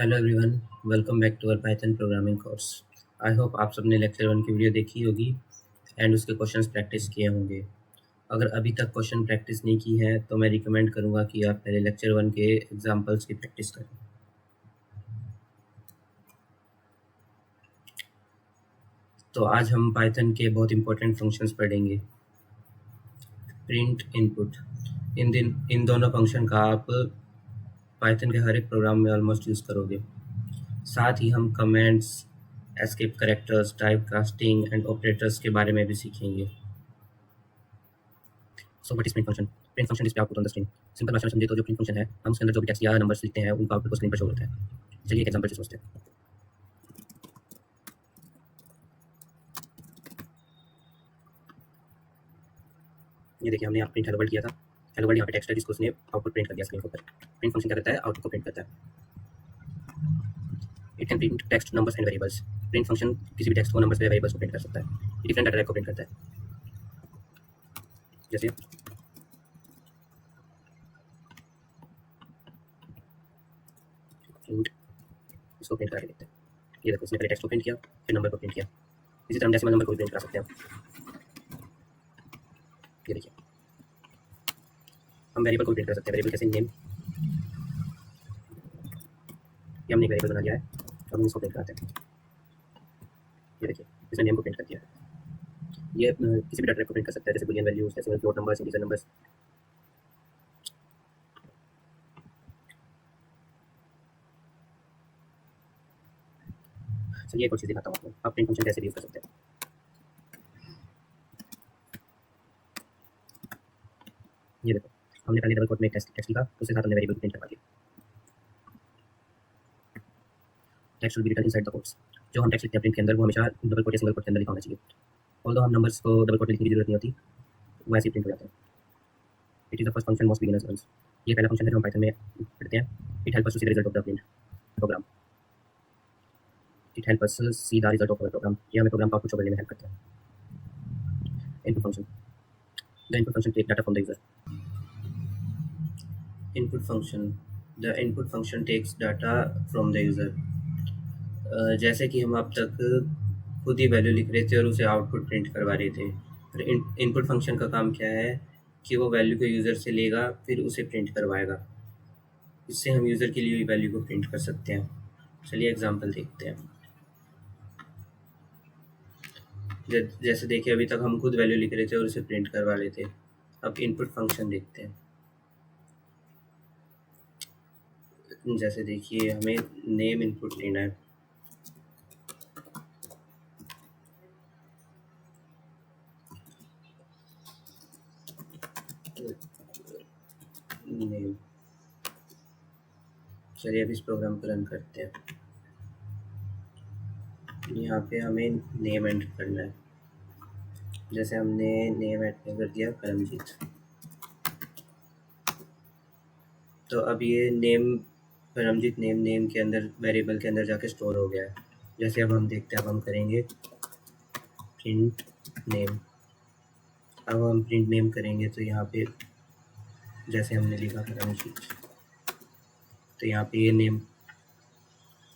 Hello everyone, welcome back to our Python programming course. I hope आप सबने lecture 1 की video देखी होगी एंड उसके क्वेश्चंस प्रैक्टिस किए होंगे। अगर अभी तक क्वेश्चन प्रैक्टिस नहीं की है तो मैं रिकमेंड करूंगा कि आप पहले लेक्चर 1 के एग्जांपल्स की प्रैक्टिस करें। तो आज हम पाइथन के बहुत इंपॉर्टेंट फंक्शंस पढ़ेंगे। प्रिंट, इनपुट, इन दोनों फंक्शन का आप पाइथन के हर एक प्रोग्राम में ऑलमोस्ट यूज़ करोगे। साथ ही हम comments, escape characters, type casting and operators के बारे में भी सीखेंगे। So what is print function? Print function display output on the screen. Simple भाषा में समझे तो जो प्रिंट फंक्शन है, हम उसके अंदर जो भी टेक्स्ट या नंबर्स लिखते हैं उनका आउटपुट को स्क्रीन पर शो होता है। चलिए एक एग्जांपल से सोचते हैं। ये देखिए, हमने यहाँ प्रिंट हेलो वर्ल्ड किया था। हेलो वर्ल्ड यहाँ पे टेक्स्ट है जिसको उसने आउटपुट प्रिंट कर दिया स्क्रीन के ऊपर। प्रिंट फंक्शन क्या करता है? आउटपुट को प्रिंट करता है। It can print text, numbers and variables. Print function किसी भी टेक्स्ट को, नंबर्स या वेरिएबल्स को प्रिंट कर सकता है। डिफरेंट डाटा टाइप को प्रिंट करता है। जैसे प्रिंट, इसको प्रिंट करके देखते हैं। ये देखो, इसने पहले टेक्स्ट को प्रिंट किया, फिर नंबर को प्रिंट किया। इसी तरह हम डेसिमल नंबर को भी प्रिंट करा सकते हैं। ये देखिए, हम वेरिएबल को प्रिंट कर सकते हैं। वेरिएबल कैसे? नेम। ये हमने एक वेरिएबल बना लिया है, अब हम इसको प्रिंट कराते हैं। ये देखिए, इसने नेम को प्रिंट कर दिया। ये किसी भी डाटा टाइप को प्रिंट कर सकता है, जैसे Boolean values, decimal, float numbers, integer numbers. चलिए एक और चीज़ दिखाता हूँ आपको, आप प्रिंट फंक्शन कैसे यूज कर सकते हैं। ये देखो, हमने पहले डबल कोट में एक टेक्स्ट लिखा, उसके साथ हमने वेरिएबल प्रिंट करवा दिया। Text will be written inside the quotes. जो हम टेक्स्ट लिखते हैं प्रिंट के अंदर, वो हमेशा डबल कोट या सिंगल कोट के अंदर लिखा होना चाहिए। ऑल्दो हम नंबर्स को डबल कोट लिखने की जरूरत नहीं होती, वो ऐसे ही प्रिंट हो जाता है। It is the first function most beginners learn. ये पहला फंक्शन है जो हम पाइथन में पढ़ते हैं। It help us to see the result of the print program. It help us see the result of the program. ये हमें प्रोग्राम का आउटपुट शो करने में हेल्प करता है। Input function, the input function take data from the user. Input function, the input function takes data from the user. जैसे कि हम अब तक खुद ही वैल्यू लिख रहे थे और उसे आउटपुट प्रिंट करवा रहे थे। और इनपुट फंक्शन का काम क्या है कि वो वैल्यू को यूज़र से लेगा, फिर उसे प्रिंट करवाएगा। इससे हम यूज़र के लिए भी वैल्यू को प्रिंट कर सकते हैं। चलिए एग्जांपल देखते हैं। जैसे देखिए, अभी तक हम खुद वैल्यू लिख रहे थे और उसे प्रिंट करवा रहे थे। अब इनपुट फंक्शन देखते हैं। जैसे देखिए, हमें नेम इनपुट लेना है। नेम, चलिए अब इस प्रोग्राम को रन करते हैं। यहाँ पे हमें नेम एंटर करना है। जैसे हमने नेम एंटर कर दिया परमजीत, तो अब ये नेम परमजीत नेम के अंदर, वेरिएबल के अंदर जाके स्टोर हो गया है। जैसे अब हम देखते हैं, अब हम करेंगे प्रिंट नेम। अब हम प्रिंट नेम करेंगे तो यहाँ पे जैसे हमने लिखा परमजीत, तो यहाँ पे ये नेम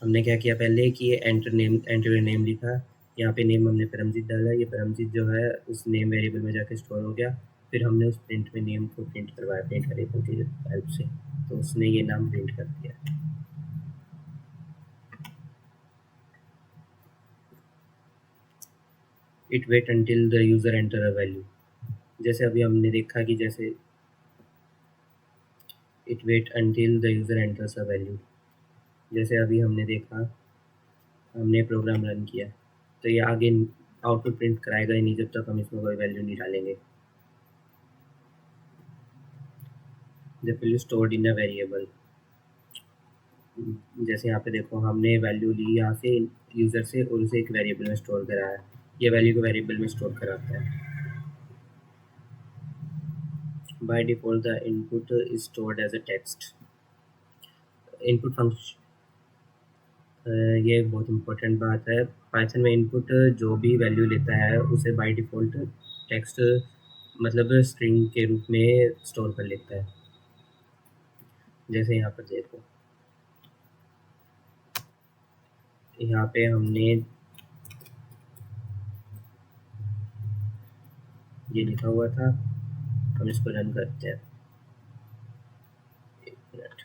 हमने क्या किया पहले कि ये एंटर नेम लिखा। यहाँ पे नेम हमने परमजीत डाला। ये परमजीत जो है उस नेम वेरिएबल में जाके स्टोर हो गया। फिर हमने उस प्रिंट में नेम को प्रिंट करवाया प्रिंट वेरिएबल की हेल्प से, तो उसने ये नाम प्रिंट कर दिया। It wait until the user enter a value. जैसे अभी हमने देखा कि जैसे it wait until the user enters a value, जैसे अभी हमने देखा, हमने प्रोग्राम रन किया, तो ये आगे आउटपुट प्रिंट कराएगा ही नहीं जब तक हम इसमें कोई वैल्यू नहीं डालेंगे। The value stored in a variable, जैसे यहाँ पे देखो, हमने वैल्यू ली यहाँ से यूज़र से और उसे एक वेरिएबल में स्टोर कराया। ये वैल्यू को वेरिएबल में स्टोर कराता है। By default the input is stored as a text. Input function, ये एक बहुत इंपॉर्टेंट बात है। पाइथन में इनपुट जो भी वैल्यू लेता है उसे बाय डिफ़ॉल्ट टेक्स्ट, मतलब स्ट्रिंग के रूप में स्टोर कर लेता है। जैसे यहाँ पर देखो, यहाँ पे हमने ये लिखा हुआ था, हम इसको रन करते हैं। एक मिनट,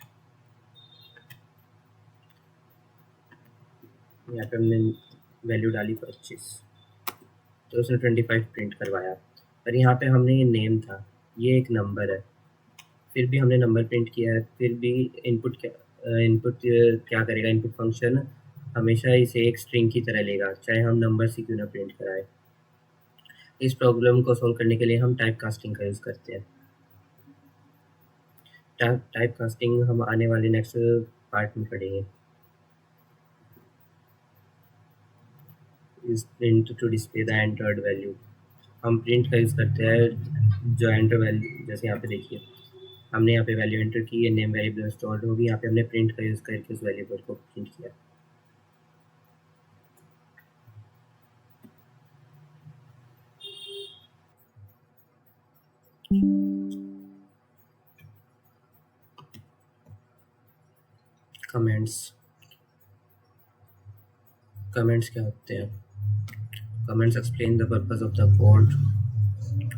यहाँ पे हमने वैल्यू डाली 25, तो उसने 25 प्रिंट करवाया। और यहाँ पे हमने ये नेम था, ये एक नंबर है, फिर भी हमने नंबर प्रिंट किया है। फिर भी इनपुट क्या करेगा, इनपुट फंक्शन हमेशा इसे एक स्ट्रिंग की तरह लेगा, चाहे हम नंबर से क्यों ना प्रिंट कराए। इस प्रॉब्लम को सॉल्व करने के लिए हम टाइप कास्टिंग का यूज़ करते हैं। टाइप कास्टिंग हम आने वाले नेक्स्ट पार्ट में पढ़ेंगे। इस print to display the entered value, हम प्रिंट का यूज़ करते हैं जो एंटर वैल्यू, जैसे यहाँ पे देखिए हमने यहाँ पे वैल्यू एंटर की, ये नेम वेरिएबल में स्टोर्ड होगी, यहाँ पे हमने प्रिंट का यूज़ करके उस वेरिएबल को प्रिंट किया। कमेंट्स क्या होते हैं? Comments explain the purpose of the code.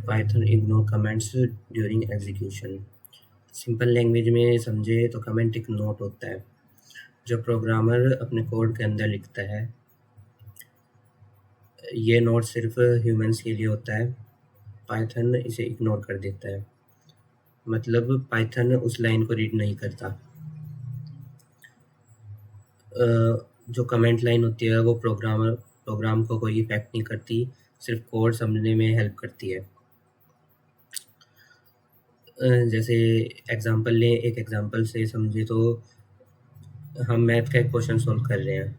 Python ignore comments during execution. Simple language में समझे तो कमेंट एक नोट होता है जो प्रोग्रामर अपने कोड के अंदर लिखता है। ये नोट सिर्फ ह्यूमंस के लिए होता है, पाइथन इसे इग्नोर कर देता है, मतलब पाइथन उस लाइन को रीड नहीं करता। जो कमेंट लाइन होती है वो प्रोग्राम को कोई इफेक्ट नहीं करती, सिर्फ कोड समझने में हेल्प करती है। जैसे एग्जांपल लें, एक एग्जांपल से समझे तो हम मैथ का एक क्वेश्चन सॉल्व कर रहे हैं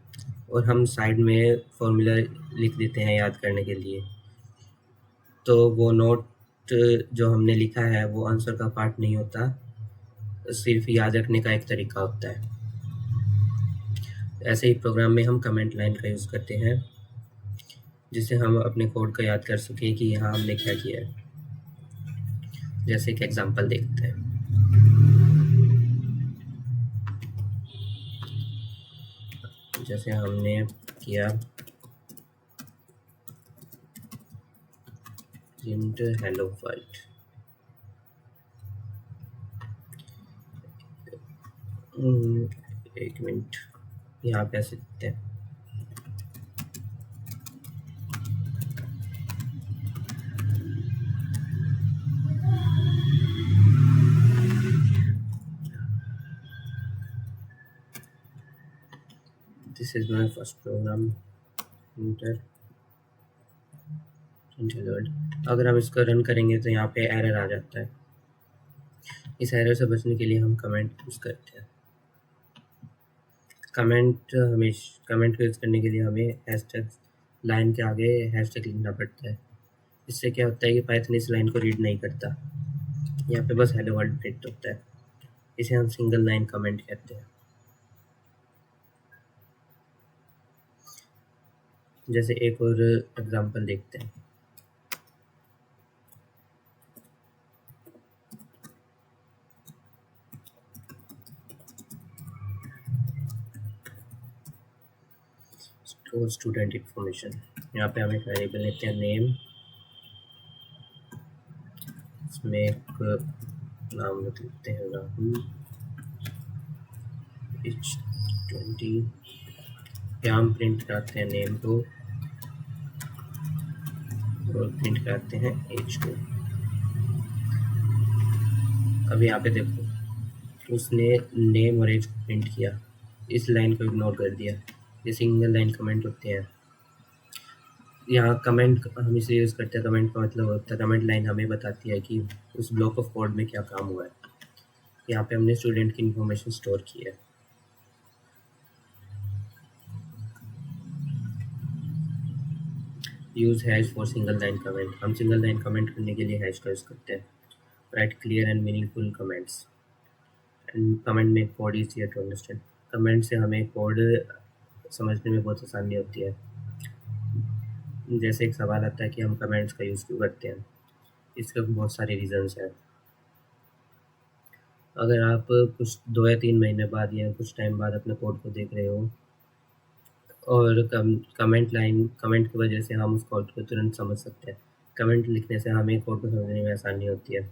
और हम साइड में फॉर्मूला लिख देते हैं याद करने के लिए, तो वो नोट जो हमने लिखा है वो आंसर का पार्ट नहीं होता, सिर्फ याद रखने का एक तरीका होता है। ऐसे ही प्रोग्राम में हम कमेंट लाइन का यूज़ करते हैं जिससे हम अपने कोड को याद कर सकें कि यहाँ हमने क्या किया है। जैसे एक एग्जांपल देखते हैं। जैसे हमने किया प्रिंट हेलो वर्ल्ड, एक मिनट, यहाँ पे ऐसे लिखते हैं। This is my first program inter world. अगर हम इसको रन करेंगे तो यहाँ पे एरर आ जाता है। इस एरर से बचने के लिए हम कमेंट यूज़ करते हैं। कमेंट को यूज़ करने के लिए हमें हैशटैग लाइन के आगे हैशटैग लिखना पड़ता है। इससे क्या होता है कि पाइथन इस लाइन को रीड नहीं करता, यहाँ पे बस हेलो वर्ल्ड प्रिंट होता है। इसे हम सिंगल लाइन कमेंट कहते हैं। जैसे एक और एग्जांपल देखते हैं। स्टोर स्टूडेंट इन्फॉर्मेशन, यहाँ पे हम एक वेरिएबल लेते हैं नेम, इसमें एक नाम रख लेते हैं राहुल H20, यहाँ हम प्रिंट कराते हैं नेम को और प्रिंट कराते हैं H2। अब यहाँ पे देखो उसने नेम और एज को प्रिंट किया, इस लाइन को इग्नोर कर दिया। ये सिंगल लाइन कमेंट होते हैं। यहाँ कमेंट हम इसे यूज़ करते हैं, कमेंट का मतलब होता है, कमेंट लाइन हमें बताती है कि उस ब्लॉक ऑफ कोड में क्या काम हुआ है। यहाँ पे हमने स्टूडेंट की इंफॉर्मेशन स्टोर की है। Use hash for single line comment, हम सिंगल लाइन कमेंट करने के लिए हैश का यूज़ करते हैं। Write clear and meaningful comments, and comment में code easier to understand. Comment से हमें कोड समझने में बहुत आसानी होती है। जैसे एक सवाल आता है कि हम कमेंट्स का यूज़ क्यों करते हैं, इसके बहुत सारे रीज़न्स हैं। अगर आप कुछ 2 या 3 महीने बाद या कुछ टाइम बाद अपने कोड को देख रहे हो और कमेंट की वजह से हम उस कोड को तुरंत समझ सकते हैं। कमेंट लिखने से हमें कोड को समझने में आसानी होती है।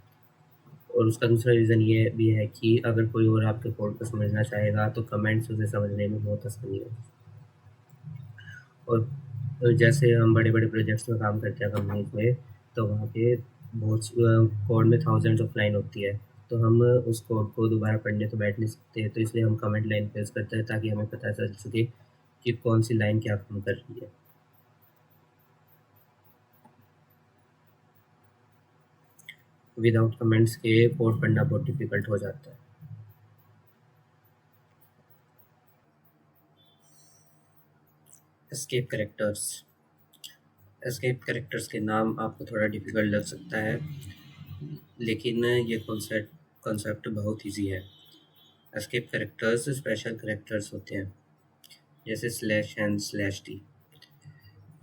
और उसका दूसरा रीज़न ये भी है कि अगर कोई और आपके कोड को समझना चाहेगा तो कमेंट्स उसे समझने में बहुत आसानी होगी। और जैसे हम बड़े-बड़े प्रोजेक्ट्स में काम करते हैं कंपनीज़ में, तो वहाँ पे बहुत कोड में थाउज़ेंड्स ऑफ लाइन होती है, तो हम उस कोड को दोबारा पढ़ने तो बैठ नहीं सकते, तो इसलिए हम कमेंट लाइन पे यूज़ करते हैं ताकि हमें पता चल सके कि कौन-सी लाइन क्या काम कर रही है। विदाउट कमेंट्स के कोड पढ़ना बहुत डिफ़िकल्ट हो जाता है। Escape characters. एस्केप कैरेक्टर्स के नाम आपको थोड़ा डिफ़िकल्ट लग सकता है, लेकिन ये कॉन्सेप्ट बहुत ईज़ी है। एस्केप कैरेक्टर्स स्पेशल कैरेक्टर्स होते हैं, जैसे स्लैश एन स्लैश टी।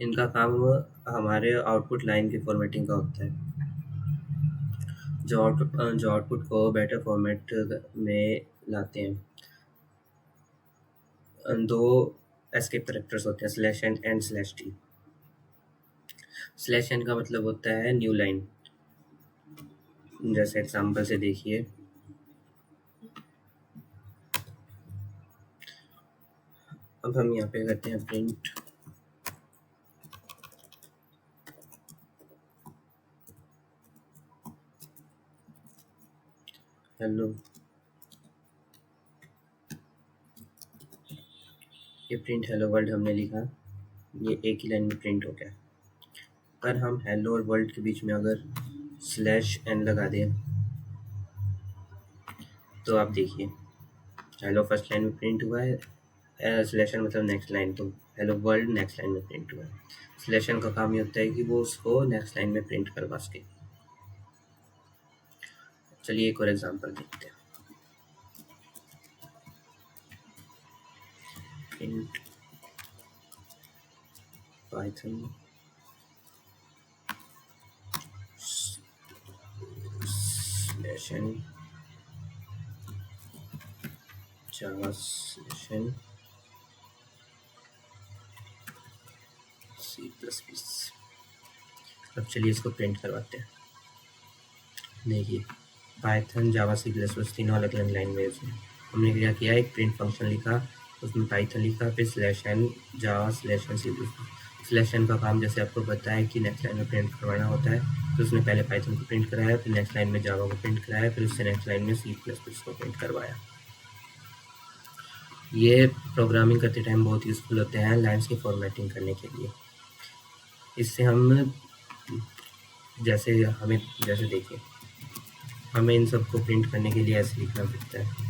इनका काम हमारे आउटपुट लाइन की फॉर्मेटिंग का होता है, जो आउटपुट को बेटर फॉर्मेट में लाते हैं। दो एस्केप कैरेक्टर्स होते हैं, slash n and slash t. Slash n का मतलब होता है न्यू लाइन, जैसे एग्जांपल से देखिए। अब हम यहाँ पे करते हैं प्रिंट हेलो। ये प्रिंट हेलो वर्ल्ड हमने लिखा, ये एक ही लाइन में प्रिंट हो गया। पर हम हेलो और वर्ल्ड के बीच में अगर स्लैश एन लगा दें, तो आप देखिए हेलो फर्स्ट लाइन में प्रिंट हुआ है, स्लैश एन मतलब नेक्स्ट लाइन, तो हेलो वर्ल्ड नेक्स्ट लाइन में प्रिंट हुआ है। स्लैश एन का काम ये होता है कि वो उसको नेक्स्ट लाइन में प्रिंट करवा सके। चलिए एक और एग्जांपल देखते हैं। Print Python slash n Java slash n C++। अब चलिए इसको प्रिंट करवाते हैं। देखिए पाइथन जावा C++ तीनों अलग अलग लैंग्वेज हैं। हमने क्या किया, एक प्रिंट फंक्शन लिखा, उसमें पाइथन लिखा, फिर slash n Java slash n C++। Slash n का काम जैसे आपको पता है कि नेक्स्ट लाइन में प्रिंट करवाना होता है, तो उसने पहले पाइथन को प्रिंट कराया, फिर नेक्स्ट लाइन में जावा को प्रिंट कराया, फिर उससे नेक्स्ट लाइन में C++ को प्रिंट करवाया। ये प्रोग्रामिंग करते टाइम बहुत यूज़फुल होते हैं लाइन्स की फॉर्मेटिंग करने के लिए। इससे हम जैसे देखिए, हमें इन सबको प्रिंट करने के लिए ऐसे लिखना पड़ता है।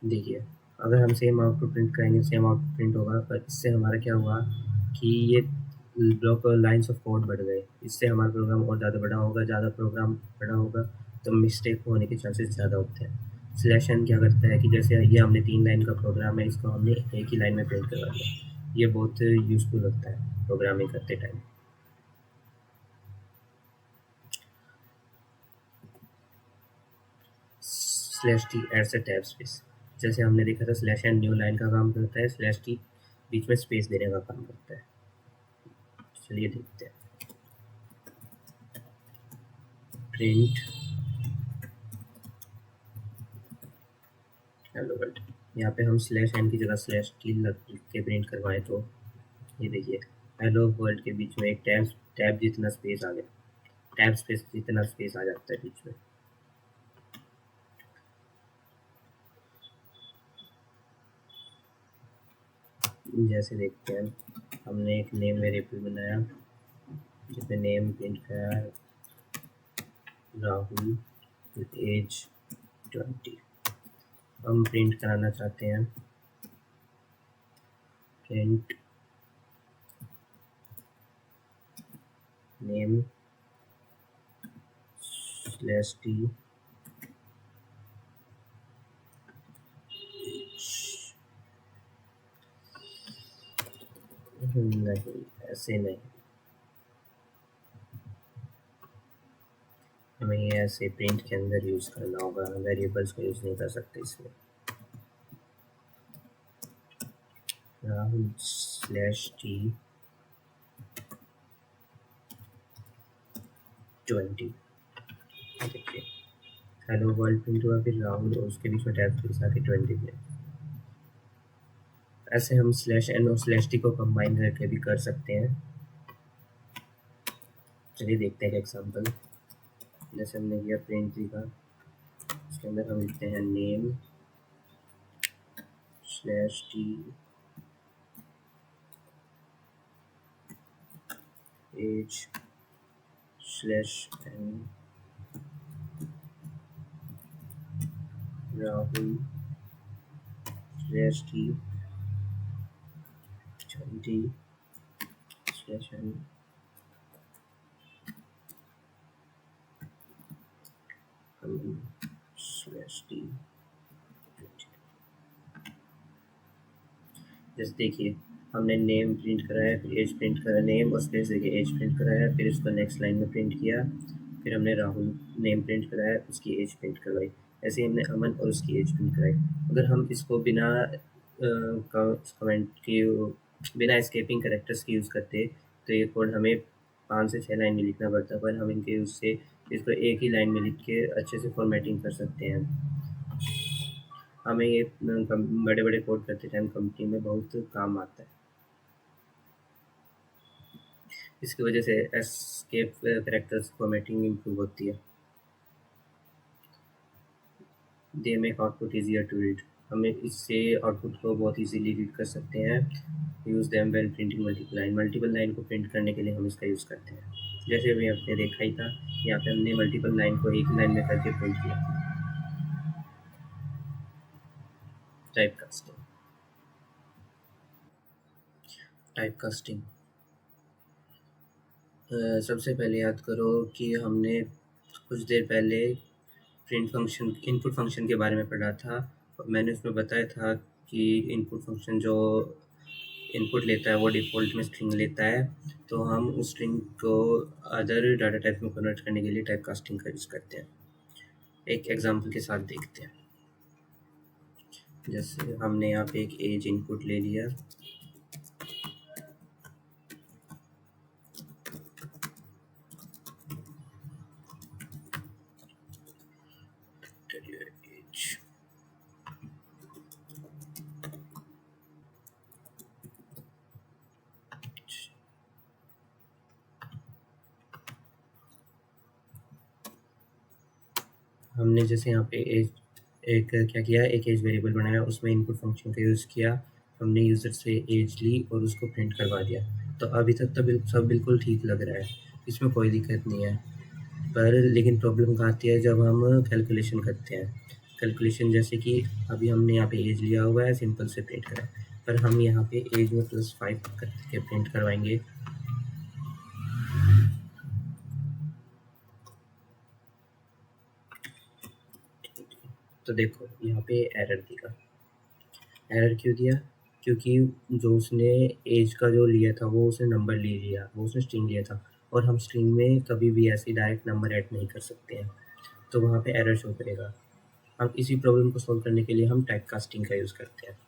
देखिए अगर हम सेम आउटपुट प्रिंट करेंगे, सेम आउटपुट प्रिंट होगा, पर इससे हमारा क्या हुआ कि ये ब्लॉक लाइन्स ऑफ कोड बढ़ गए। इससे हमारा प्रोग्राम और ज़्यादा बड़ा होगा, ज़्यादा प्रोग्राम बड़ा होगा तो मिस्टेक होने के चांसेस ज़्यादा होते हैं। स्लैश एन क्या करता है कि जैसे ये हमने 3 लाइन का प्रोग्राम है, इसको हमने एक ही लाइन में प्रिंट करवा दिया। ये बहुत यूज़फुल होता है प्रोग्रामिंग करते time. Slash T adds a tab space. जैसे हमने देखा था स्लैश एन न्यू लाइन का काम करता है, स्लैश टी बीच में स्पेस देने का काम करता है। चलिए देखते हैं। Print hello world. यहाँ पे हम स्लैश एन की जगह स्लैश टी लिख के प्रिंट करवाएं, तो ये देखिए हेलो वर्ल्ड के बीच में एक टैब जितना स्पेस आ गया, टैब स्पेस जितना स्पेस आ जाता है बीच में। जैसे देखते हैं, हमने एक नेम वेरिएबल बनाया जिसमें नेम प्रिंट किया राहुल विद एज 20। हम प्रिंट कराना चाहते हैं प्रिंट नेम स्लैश टी ऐसे नहीं, हमें ये ऐसे प्रिंट के अंदर यूज़ करना होगा, वेरिएबल्स को यूज़ नहीं कर सकते इसमें। राहुल /t 20, देखिए हेलो वर्ल्ड प्रिंट हुआ, फिर राहुल और उसके बीच में टैब के साथ 20 में। ऐसे हम /n और /t को कंबाइन करके भी कर सकते हैं। चलिए देखते हैं एग्जांपल। जैसे हमने किया प्रिंट लिखा, उसके अंदर हम लिखते हैं name /t as /n Rahul /t 20 /n /t। जैसे देखिए हमने नेम प्रिंट कराया, फिर एज प्रिंट करा, नेम और स्पेस देखिए एज प्रिंट कराया, फिर इसको नेक्स्ट लाइन में प्रिंट किया, फिर हमने राहुल नेम प्रिंट कराया, उसकी एज प्रिंट करवाई। ऐसे ही हमने अमन और उसकी एज प्रिंट कराई। अगर हम इसको बिना कमेंट की, बिना एस्केपिंग करेक्टर्स की यूज़ करते तो ये कोड हमें 5 से 6 लाइन में लिखना पड़ता, पर हम इनके यूज़ से इसको एक ही लाइन में लिख के अच्छे से फॉर्मेटिंग कर सकते हैं। हमें ये बड़े बड़े कोड करते टाइम कंपनी में बहुत काम आता है। इसकी वजह से एस्केप करेक्टर्स फॉर्मेटिंग इम्प्रूव होती है। They make output easier to read, हमें इससे आउटपुट को बहुत इजीली रीड कर सकते हैं। Use them when printing multiple line को प्रिंट करने के लिए हम इसका यूज़ करते हैं। जैसे अभी आपने देखा ही था, यहाँ पे हमने मल्टीपल लाइन को एक लाइन में करके प्रिंट किया। टाइप कास्टिंग सबसे पहले याद करो कि हमने कुछ देर पहले प्रिंट फंक्शन, इनपुट फंक्शन के बारे में पढ़ा था। मैंने उसमें बताया था कि इनपुट फंक्शन जो इनपुट लेता है वो डिफ़ॉल्ट में स्ट्रिंग लेता है, तो हम उस स्ट्रिंग को अदर डाटा टाइप में कन्वर्ट करने के लिए टाइप कास्टिंग का यूज़ करते हैं। एक एग्जांपल के साथ देखते हैं। जैसे हमने यहाँ पे एक एज इनपुट ले लिया, हमने जैसे यहाँ पे एज एक क्या किया, एक एज वेरिएबल बनाया, उसमें इनपुट फंक्शन का यूज़ किया, हमने यूज़र से एज ली और उसको प्रिंट करवा दिया। तो अभी तक तो सब बिल्कुल ठीक लग रहा है, इसमें कोई दिक्कत नहीं है। पर लेकिन प्रॉब्लम कहाँ आती है जब हम कैलकुलेशन करते हैं। कैलकुलेशन जैसे कि अभी हमने यहाँ पे एज लिया हुआ है, सिंपल से प्रिंट करा, पर हम यहाँ पे एज में +5 करके प्रिंट करवाएंगे। तो देखो यहाँ पे एरर दिया। एरर क्यों दिया? क्योंकि जो उसने एज का जो लिया था वो उसने नंबर ले लिया, वो उसने स्ट्रिंग लिया था, और हम स्ट्रिंग में कभी भी ऐसे डायरेक्ट नंबर ऐड नहीं कर सकते हैं, तो वहाँ पे एरर शो करेगा। हम इसी प्रॉब्लम को सॉल्व करने के लिए हम टाइप कास्टिंग का यूज़ करते हैं।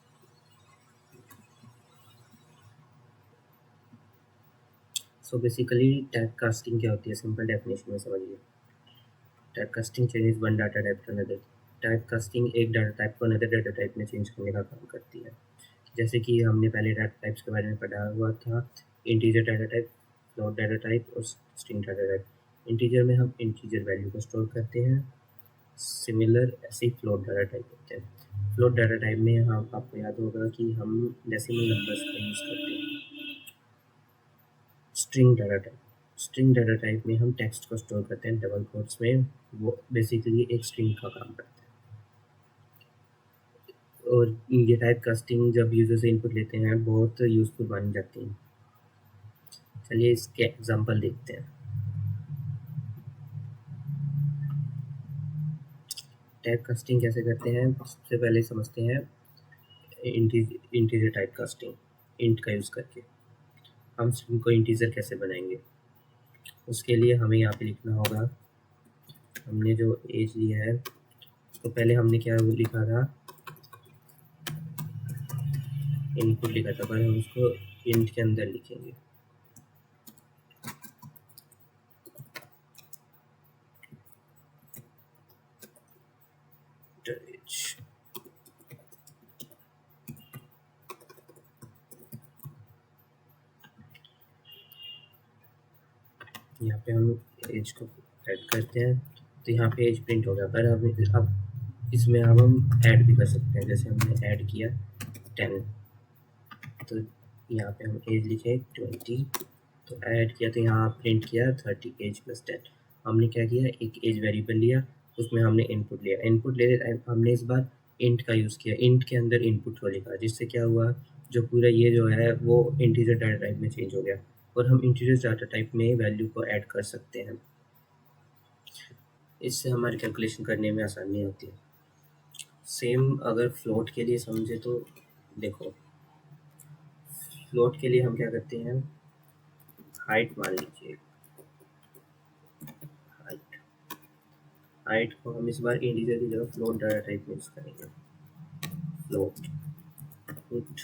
सो बेसिकली टाइप कास्टिंग क्या होती है, सिंपल डेफिनेशन में समझिए। Type casting changes one data type two another. Type casting एक डाटा टाइप को अनदर डाटा टाइप में चेंज करने का काम करती है। जैसे कि हमने पहले डाटा टाइप्स के बारे में पढ़ा हुआ था, integer data type, float data type और स्ट्रिंग डाटा टाइप। इंटीजर में हम इंटीजर वैल्यू को स्टोर करते हैं, सिमिलर ऐसे ही फ्लोट डाटा टाइप होते हैं। फ्लोट डाटा टाइप में हम, आपको याद होगा कि हम डेसिमल नंबर्स का यूज़ करते हैं। स्ट्रिंग डाटा टाइप में हम टेक्स्ट को स्टोर करते हैं डबल कोट्स में, वो बेसिकली एक स्ट्रिंग का काम करता है। और ये टाइप कास्टिंग जब यूज़र से इनपुट लेते हैं बहुत यूज़फुल बन जाती हैं। चलिए इसके एग्जांपल देखते हैं। टाइप कास्टिंग कैसे करते हैं, सबसे पहले समझते हैं इंटीजर टाइप कास्टिंग, इंट का यूज़ करके। हम स्ट्रिंग को इंटीजर कैसे बनाएंगे, उसके लिए हमें यहाँ पे लिखना होगा, हमने जो एज लिया है तो पहले हमने क्या लिखा था, इनपुट लिखा था, पर हम उसको इंट के अंदर लिखेंगे। यहाँ पे हम एज को ऐड करते हैं तो यहाँ पे एज प्रिंट हो गया, पर अब इसमें अब हम ऐड भी कर सकते हैं। जैसे हमने ऐड किया 10, तो यहाँ पे हम एज लिखे 20, तो ऐड किया तो यहाँ प्रिंट किया 30 एज प्लस 10। हमने क्या किया, एक एज वेरिएबल लिया, उसमें हमने इनपुट लिया, इनपुट ले हमने इस बार इंट का यूज़ किया, इंट के अंदर इनपुट को लिखा, जिससे क्या हुआ, जो पूरा ये जो है वो इंटीजर डाटा टाइप में चेंज हो गया, और हम इंटीजर डाटा टाइप में वैल्यू को ऐड कर सकते हैं। इससे हमारी कैलकुलेशन करने में आसानी होती है। सेम अगर फ्लोट के लिए समझे तो देखो, फ्लोट के लिए हम क्या करते हैं, हाइट मान लीजिए, हाइट को हम इस बार इंटीजर की जगह फ्लोट डाटा टाइप में यूज करेंगे, फ्लोट पुट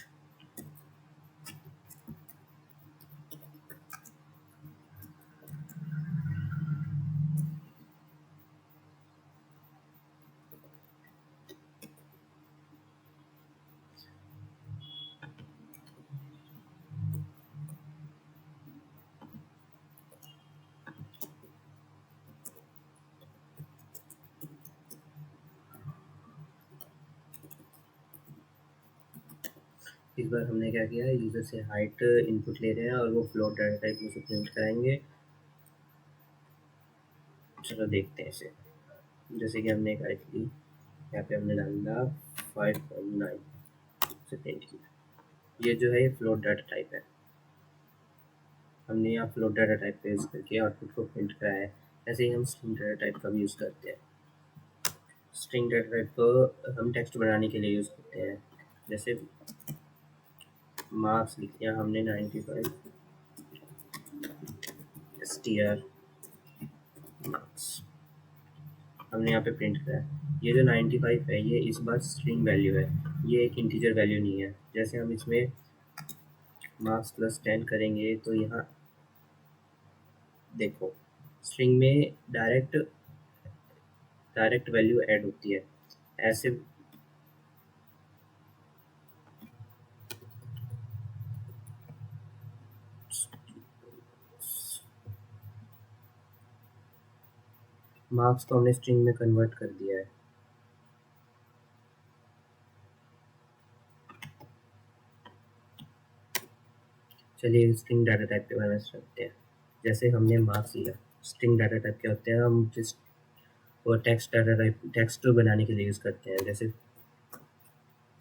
इस बार हमने क्या किया है, यूजर से हाइट इनपुट ले रहे हैं और वो फ्लोट डाटा टाइप में से प्रिंट कराएंगे। चलो देखते हैं इसे, जैसे कि हमने एक हाइट ली, यहाँ पे हमने डाला 5.9 से प्रिंट किया, ये जो है ये फ्लोट डाटा टाइप है, हमने यहाँ फ्लोट डाटा टाइप का यूज़ करके आउटपुट को प्रिंट कराया है। ऐसे ही हम स्ट्रिंग डाटा टाइप का भी यूज़ करते हैं। स्ट्रिंग डाटा टाइप को हम टेक्स्ट बनाने के लिए यूज़ करते हैं। जैसे मार्क्स लिख लिया हमने 95 str मार्क्स, हमने यहाँ पे प्रिंट कराया। ये जो 95 है ये इस बार स्ट्रिंग वैल्यू है, ये एक इंटीजर वैल्यू नहीं है। जैसे हम इसमें मार्क्स प्लस 10 करेंगे तो यहाँ देखो स्ट्रिंग में डायरेक्ट वैल्यू ऐड होती है। ऐसे मार्क्स को हमने स्ट्रिंग में कन्वर्ट कर दिया है। चलिए स्ट्रिंग डाटा टाइप के बारे में समझते हैं। जैसे हमने मार्क्स लिया, स्ट्रिंग डाटा टाइप क्या होते हैं, हम जिस वो टेक्स्ट डाटा टाइप टेक्स्ट बनाने के लिए यूज़ करते हैं। जैसे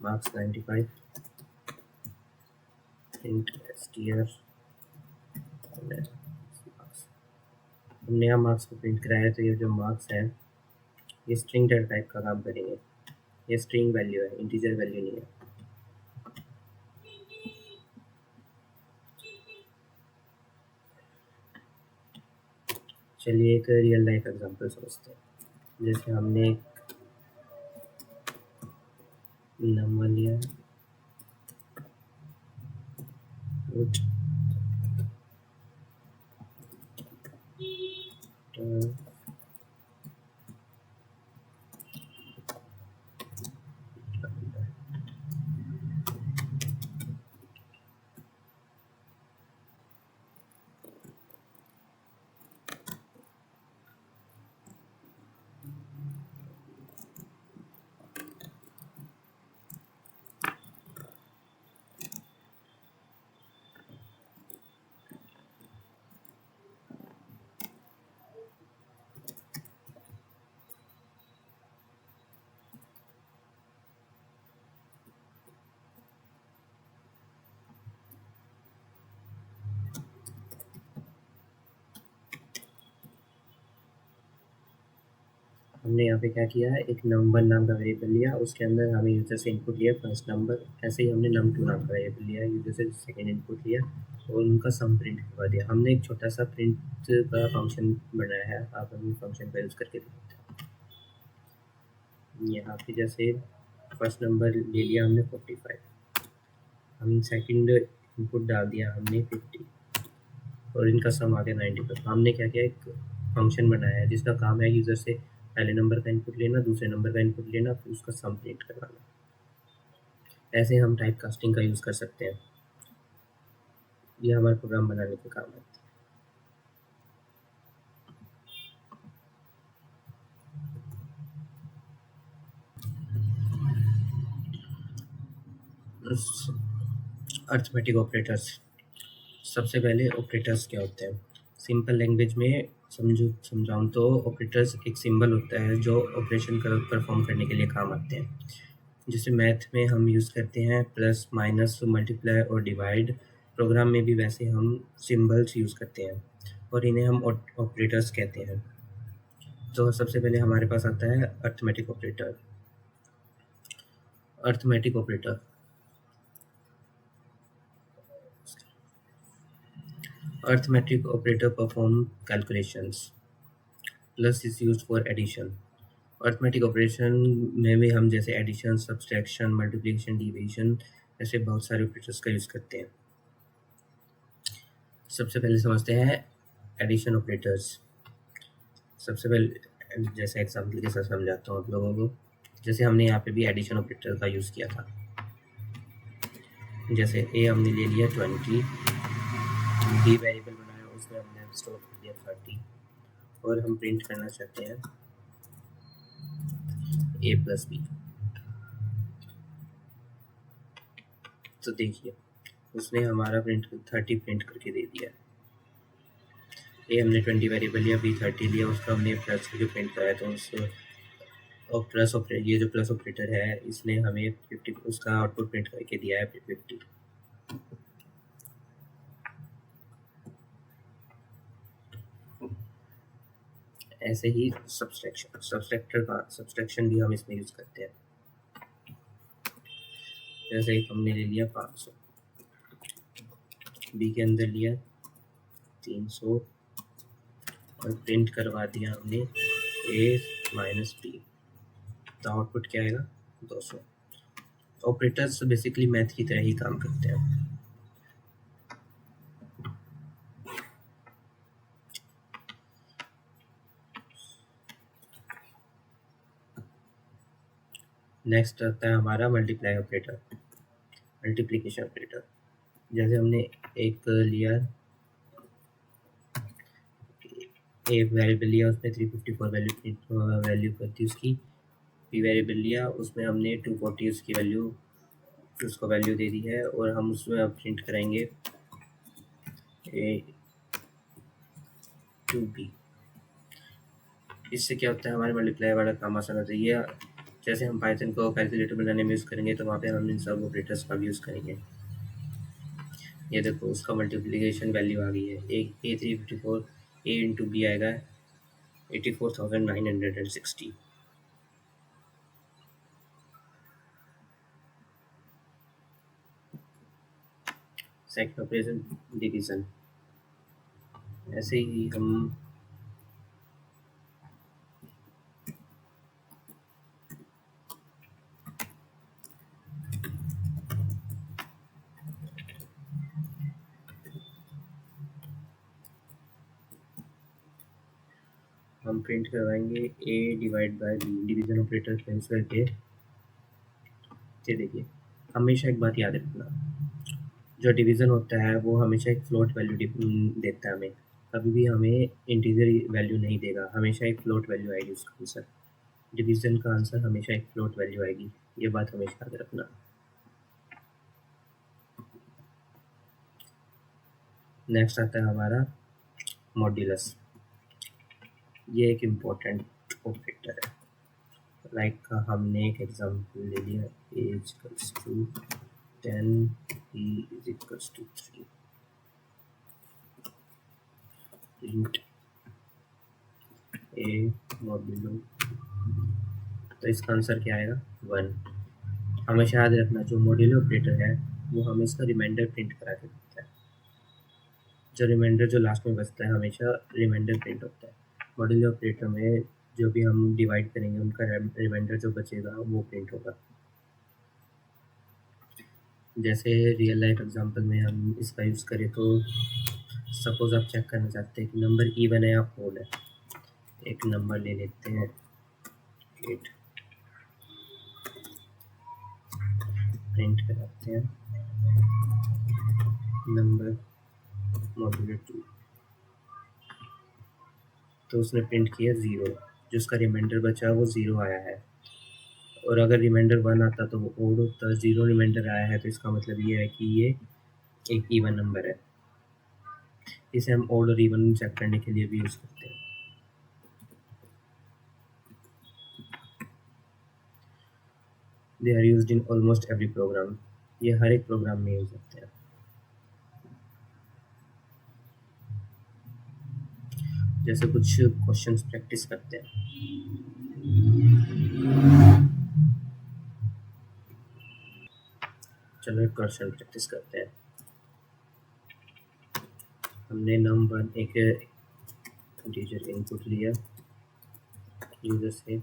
मार्क्स 95 प्रिंट str, हमने यहाँ मार्क्स को प्रिंट कराया, तो ये जो मार्क्स है ये स्ट्रिंग डाटा टाइप का काम करेंगे। ये स्ट्रिंग वैल्यू है, इंटीजर वैल्यू नहीं है। चलिए एक रियल लाइफ एग्जांपल समझते हैं। जैसे हमने नंबर लिया है, हमने यहाँ पे क्या किया है, एक नंबर नाम का वेरिएबल लिया, उसके अंदर हमें यूज़र से इनपुट लिया फर्स्ट नंबर, ऐसे ही हमने num2 नाम का वेरिएबल लिया, यूज़र से सेकेंड इनपुट लिया और उनका सम प्रिंट करवा दिया। हमने एक छोटा सा प्रिंट का फंक्शन बनाया है, आप अभी फंक्शन का यूज़ करके देखते हैं। यहाँ पे जैसे फर्स्ट नंबर ले लिया हमने 45, हम सेकंड इनपुट डाल दिया हमने 50 और इनका सम आ गया 90। हमने क्या किया, एक फंक्शन बनाया है जिसका काम है यूज़र से पहले नंबर का इनपुट लेना, दूसरे नंबर का इनपुट लेना, फिर उसका सम प्रिंट करवाना। ऐसे हम टाइप कास्टिंग का यूज़ कर सकते हैं, ये हमारे प्रोग्राम बनाने के काम है। Arithmetic operators. सबसे पहले ऑपरेटर्स क्या होते हैं, सिंपल लैंग्वेज में समझाऊँ तो ऑपरेटर्स एक सिंबल होता है जो ऑपरेशन कर परफॉर्म करने के लिए काम आते हैं। जैसे मैथ में हम यूज़ करते हैं प्लस माइनस मल्टीप्लाई और डिवाइड, प्रोग्राम में भी वैसे हम सिंबल्स यूज़ करते हैं और इन्हें हम ऑपरेटर्स कहते हैं। तो सबसे पहले हमारे पास आता है arithmetic operator. Arithmetic operator arithmetic operator perform calculations plus is used for addition। Arithmetic operation में भी हम जैसे एडिशन, सब्सट्रैक्शन, मल्टीप्लिकेशन, डिवीजन ऐसे बहुत सारे ऑपरेटर्स का यूज़ करते हैं। सबसे पहले समझते हैं एडिशन ऑपरेटर्स। सबसे पहले जैसे एग्जाम्पल के साथ समझाता हूँ आप लोगों को। जैसे हमने यहाँ पे भी एडिशन ऑपरेटर का यूज़ किया था, जैसे ए हमने ले लिया 20, बी वेरिएबल बनाया, उसमें हमने स्टोर कर दिया 30 और हम प्रिंट करना चाहते हैं ए प्लस बी। तो देखिए उसने हमारा 30 प्रिंट करके दे दिया। ए हमने 20 वेरिएबल लिया, बी 30 लिया, उसका हमने प्लस करके प्रिंट कराया, तो उस और प्लस ऑपरेटर, ये जो प्लस ऑपरेटर है इसने हमें 50 उसका आउटपुट प्रिंट करके दिया है 50। ऐसे ही सब्सट्रैक्शन भी हम इसमें यूज़ करते हैं। जैसे एक हमने ले लिया 500, बी के अंदर लिया 300 और प्रिंट करवा दिया हमने ए माइनस बी, तो आउटपुट क्या आएगा 200। ऑपरेटर्स बेसिकली मैथ की तरह ही काम करते हैं। नेक्स्ट आता है हमारा मल्टीप्लाई ऑपरेटर, मल्टीप्लिकेशन ऑपरेटर। जैसे हमने एक लिया, एक वेरिएबल लिया, उसमें 354 वैल्यू करती उसकी, बी वेरिएबल लिया, उसमें हमने 240 उसकी वैल्यू उसको वैल्यू दे दी है और हम उसमें अब प्रिंट करेंगे ए टू बी। इससे क्या होता है, हमारे मल्टीप्लाई वाला काम आसान होता है। ये जैसे हम पाइथन को कैलकुलेटर बनाने में यूज़ करेंगे तो वहाँ पे हम इन सब ऑपरेटर्स का भी यूज़ करेंगे। ये देखो उसका मल्टीप्लिकेशन वैल्यू आ गई है, ए 354 ए इंटू बी आएगा 84,960। Second operation division. ऐसे ही हम प्रिंट करवाएंगे a divide by b, division operator print करके। ये देखिए हमेशा एक बात याद रखना, जो डिवीज़न होता है वो हमेशा एक फ्लोट वैल्यू देता है हमें, कभी भी हमें इंटीजर वैल्यू नहीं देगा, हमेशा एक फ्लोट वैल्यू आएगी उसका आंसर। डिवीज़न का आंसर हमेशा एक फ्लोट वैल्यू आएगी, ये बात हमेशा याद रखना। नेक्स्ट आता है हमारा मॉड्यूलस। ये एक इम्पोर्टेंट ऑपरेटर है। लाइक हमने एक एग्जांपल ले लिया, a equals to 10, b is equals to 3, print a modulo तो इसका आंसर क्या आएगा 1। हमेशा याद रखना जो मॉड्यूलो ऑपरेटर है वो हमें इसका रिमाइंडर प्रिंट करा के देता है। जो रिमाइंडर जो लास्ट में बचता है हमेशा रिमाइंडर प्रिंट होता है। मॉड्यूलो ऑपरेटर में जो भी हम डिवाइड करेंगे उनका रिमाइंडर जो बचेगा वो प्रिंट होगा। जैसे रियल लाइफ एग्जांपल में हम इसका यूज़ करें तो सपोज आप चेक करना चाहते हैं कि नंबर इवन है या ओड है। एक नंबर ले लेते हैं 8, प्रिंट कराते हैं नंबर मॉड्यूलो 2, तो उसने प्रिंट किया 0। जो उसका रिमाइंडर बचा वो 0 आया है। और अगर रिमाइंडर 1 आता तो वो ओड होता। 0 रिमाइंडर आया है तो इसका मतलब ये है कि ये एक इवन नंबर है। इसे हम ओड और इवन चेक करने के लिए भी यूज़ करते हैं। They are used in almost every program. ये हर एक प्रोग्राम में यूज होते हैं। जैसे कुछ क्वेश्चंस प्रैक्टिस करते हैं। चलो एक क्वेश्चन प्रैक्टिस करते हैं। हमने num1 एक इंटीजर इनपुट लिया यूजर से,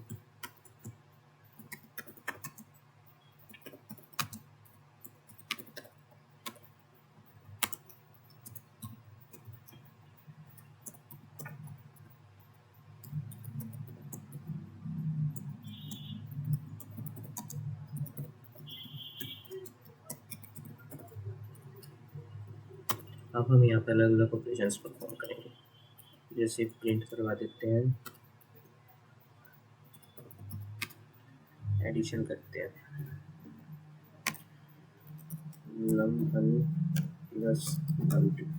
अब हम यहाँ पे अलग अलग ऑपरेशंस परफॉर्म करेंगे। जैसे प्रिंट करवा देते हैं, एडिशन करते हैं num1 प्लस num2।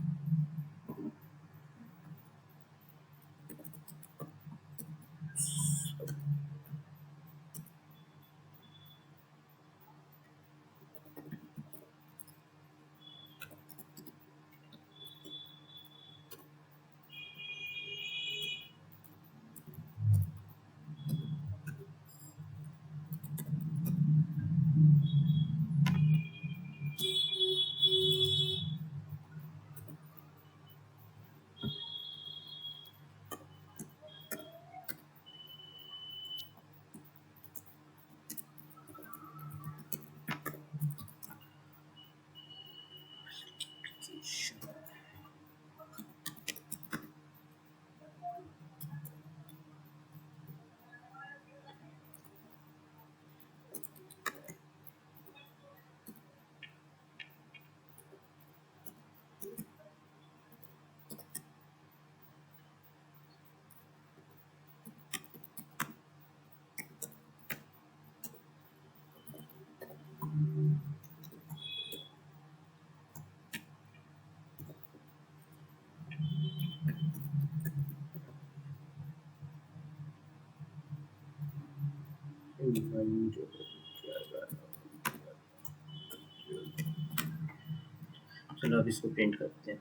चलो अब इसको प्रिंट करते हैं।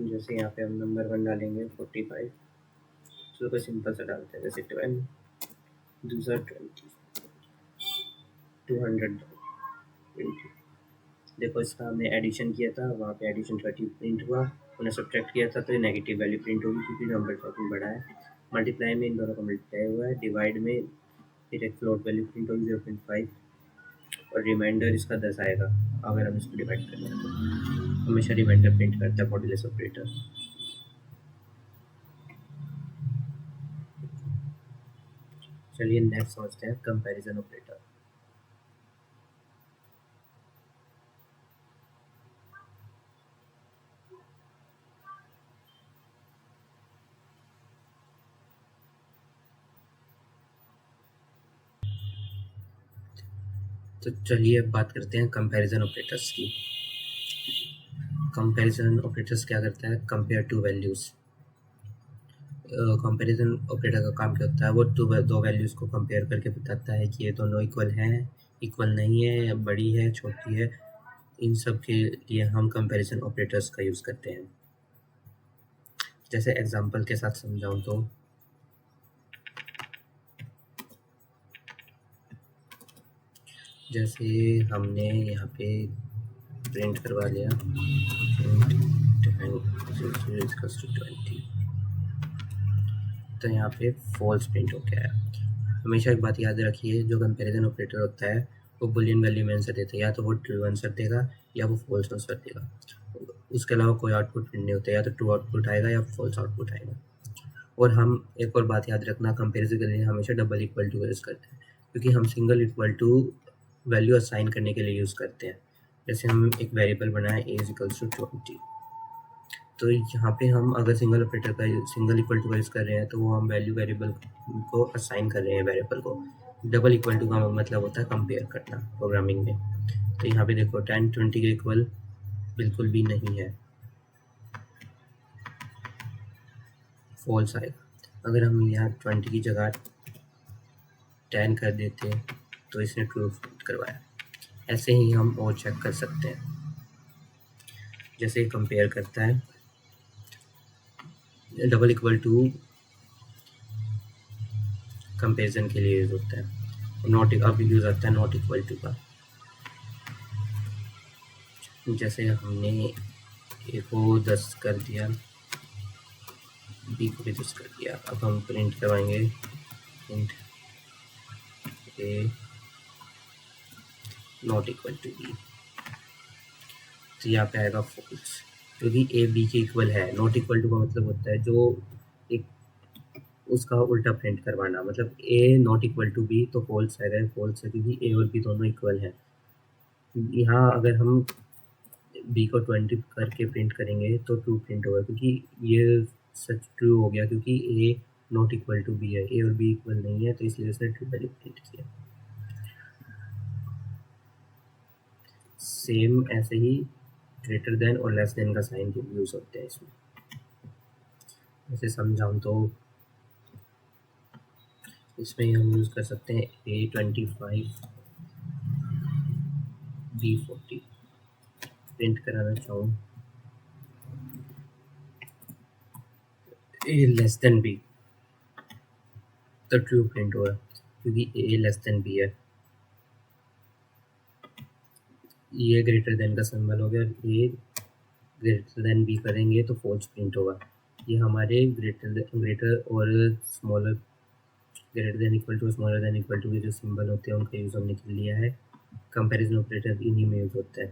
जैसे यहाँ पे हम नंबर 1 डालेंगे 45, तो कोई सिंपल सा डालते हैं जैसे 12 दूसरा 20 220। देखो इसका हमने एडिशन किया था, वहाँ पे एडिशन 30 प्रिंट हुआ, उन्हें सब्ट्रैक्ट किया था तो ये नेगेटिव वैल्यू प्रिंट होगी क्योंकि नंबर काफ़ी बड़ा है। मल्टीप्लाई में इन दोनों का मल्टीप्लाई हुआ है, डिवाइड में फिर एक फ्लोट वैल्यू प्रिंट होगी 0.5 और रिमाइंडर इसका 10 आएगा अगर हम इसको डिवाइड करें तो। हमेशा रिमाइंडर प्रिंट करता है मॉड्यूलस ऑपरेटर। चलिए नेक्स्ट समझते हैं कंपैरिजन ऑपरेटर। तो चलिए अब बात करते हैं कंपैरिजन ऑपरेटर्स की। कंपैरिजन ऑपरेटर्स क्या करता है, compare two values. Comparison operator का काम क्या होता है, वो दो वैल्यूज़ को कंपेयर करके बताता है कि ये दोनों इक्वल हैं, इक्वल नहीं है, या बड़ी है, छोटी है। इन सब के लिए हम कंपैरिजन ऑपरेटर्स का यूज़ करते हैं। जैसे एग्जांपल के साथ समझाऊँ तो जैसे हमने यहाँ पे प्रिंट करवा लिया 20, तो यहाँ पे फॉल्स प्रिंट हो गया है। हमेशा एक बात याद रखिए, जो कंपैरिजन ऑपरेटर होता है वो बुलियन वैल्यू में आंसर देता है, या तो वो ट्रू आंसर देगा या वो फॉल्स आंसर देगा। उसके अलावा कोई आउटपुट प्रिंट नहीं होता, या तो ट्रू आउटपुट आएगा या फॉल्स आउटपुट आएगा। और हम एक और बात याद रखना, कंपैरिजन के लिए हमेशा डबल इक्वल टू यूज़ करते हैं, क्योंकि हम single equal to value assign करने के लिए यूज़ करते हैं। जैसे हम एक वेरिएबल बनाए a = 20, तो यहाँ पे हम अगर सिंगल ऑपरेटर का सिंगल इक्वल टू का यूज़ कर रहे हैं तो वो हम वैल्यू वेरिएबल को असाइन कर रहे हैं वेरिएबल को। डबल इक्वल टू का मतलब होता है कंपेयर करना प्रोग्रामिंग में। तो यहाँ पे देखो 10 20 के इक्वल बिल्कुल भी नहीं है, फॉल्स आएगा। अगर हम यहाँ 20 की जगह 10 कर देते तो इसने ट्रू करवाया। ऐसे ही हम और चेक कर सकते हैं, जैसे कंपेयर करता है डबल इक्वल टू कंपेरिजन के लिए यूज होता है। नॉट अब यूज आता है नॉट इक्वल टू का। जैसे हमने ए को 10 कर दिया, बी को भी 10 कर दिया। अब हम प्रिंट करवाएंगे print A not equal to B, तो यहाँ पे आएगा फॉल्स, क्योंकि ए बी के इक्वल है। नॉट इक्वल टू का मतलब होता है जो एक उसका उल्टा प्रिंट करवाना, मतलब ए नॉट इक्वल टू बी तो फॉल्स आएगा, फॉल्स है क्योंकि ए और बी दोनों इक्वल है। यहाँ अगर हम बी को 20 करके प्रिंट करेंगे तो ट्रू प्रिंट होगा, क्योंकि ये सच ट्रू हो गया, क्योंकि ए नॉट इक्वल टू बी है, ए और बी इक्वल नहीं है, तो इसलिए उसने ट्रू वैल्यू प्रिंट किया। सेम ऐसे ही ग्रेटर देन और लेस देन का साइन यूज होते हैं इसमें। जैसे समझाऊँ तो इसमें हम यूज कर सकते हैं A25 B40 प्रिंट कराना चाहूँ ए लेस देन बी, तो ट्रू प्रिंट होगा क्योंकि ए लेस देन बी है। ये ग्रेटर देन का सिंबल हो गया, ए ग्रेटर देन बी करेंगे तो फॉल्स प्रिंट होगा। ये हमारे ग्रेटर और smaller, greater than equal to smaller than equal to के जो सिंबल होते हैं उनका यूज़ हमने कर लिया है। कंपैरिजन ऑपरेटर इन्हीं में यूज़ होता है।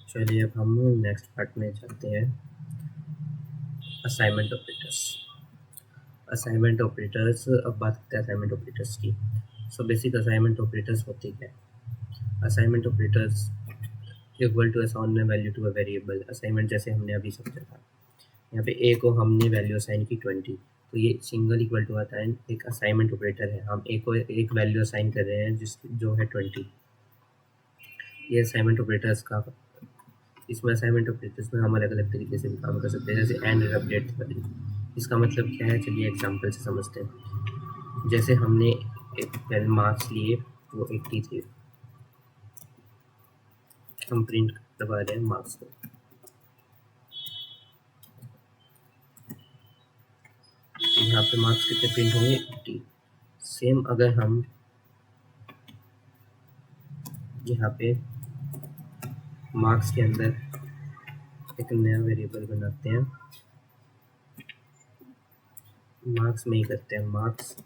चलिए अब हम नेक्स्ट पार्ट में चलते हैं, असाइनमेंट ऑपरेटर्स। असाइनमेंट ऑपरेटर्स, अब बात करते हैं असाइनमेंट ऑपरेटर्स की। सो बेसिक असाइनमेंट ऑपरेटर्स होते क्या है? Assignment operators equal to assign value to a variable. Assignment जैसे हमने अभी समझा था, यहाँ पे ए को हमने वैल्यू असाइन की 20, तो ये सिंगल इक्वल टू आता है, एक असाइनमेंट ऑपरेटर है। हम ए को एक वैल्यू असाइन कर रहे हैं जो है 20। ये असाइनमेंट ऑपरेटर्स का, इसमें असाइनमेंट ऑपरेटर्स में हम अलग अलग तरीके से भी काम कर सकते हैं, जैसे एंड अपडेट वाली। इसका मतलब क्या है, चलिए एग्जांपल से समझते हैं। जैसे हमने एक पहले मार्क्स लिए, वो 80 थे, हम प्रिंट करवा रहे हैं मार्क्स को। यहाँ पे मार्क्स कितने प्रिंट होंगे, 80। सेम अगर हम यहाँ पे मार्क्स के अंदर एक नया वेरिएबल बनाते हैं, मार्क्स में ही करते हैं, मार्क्स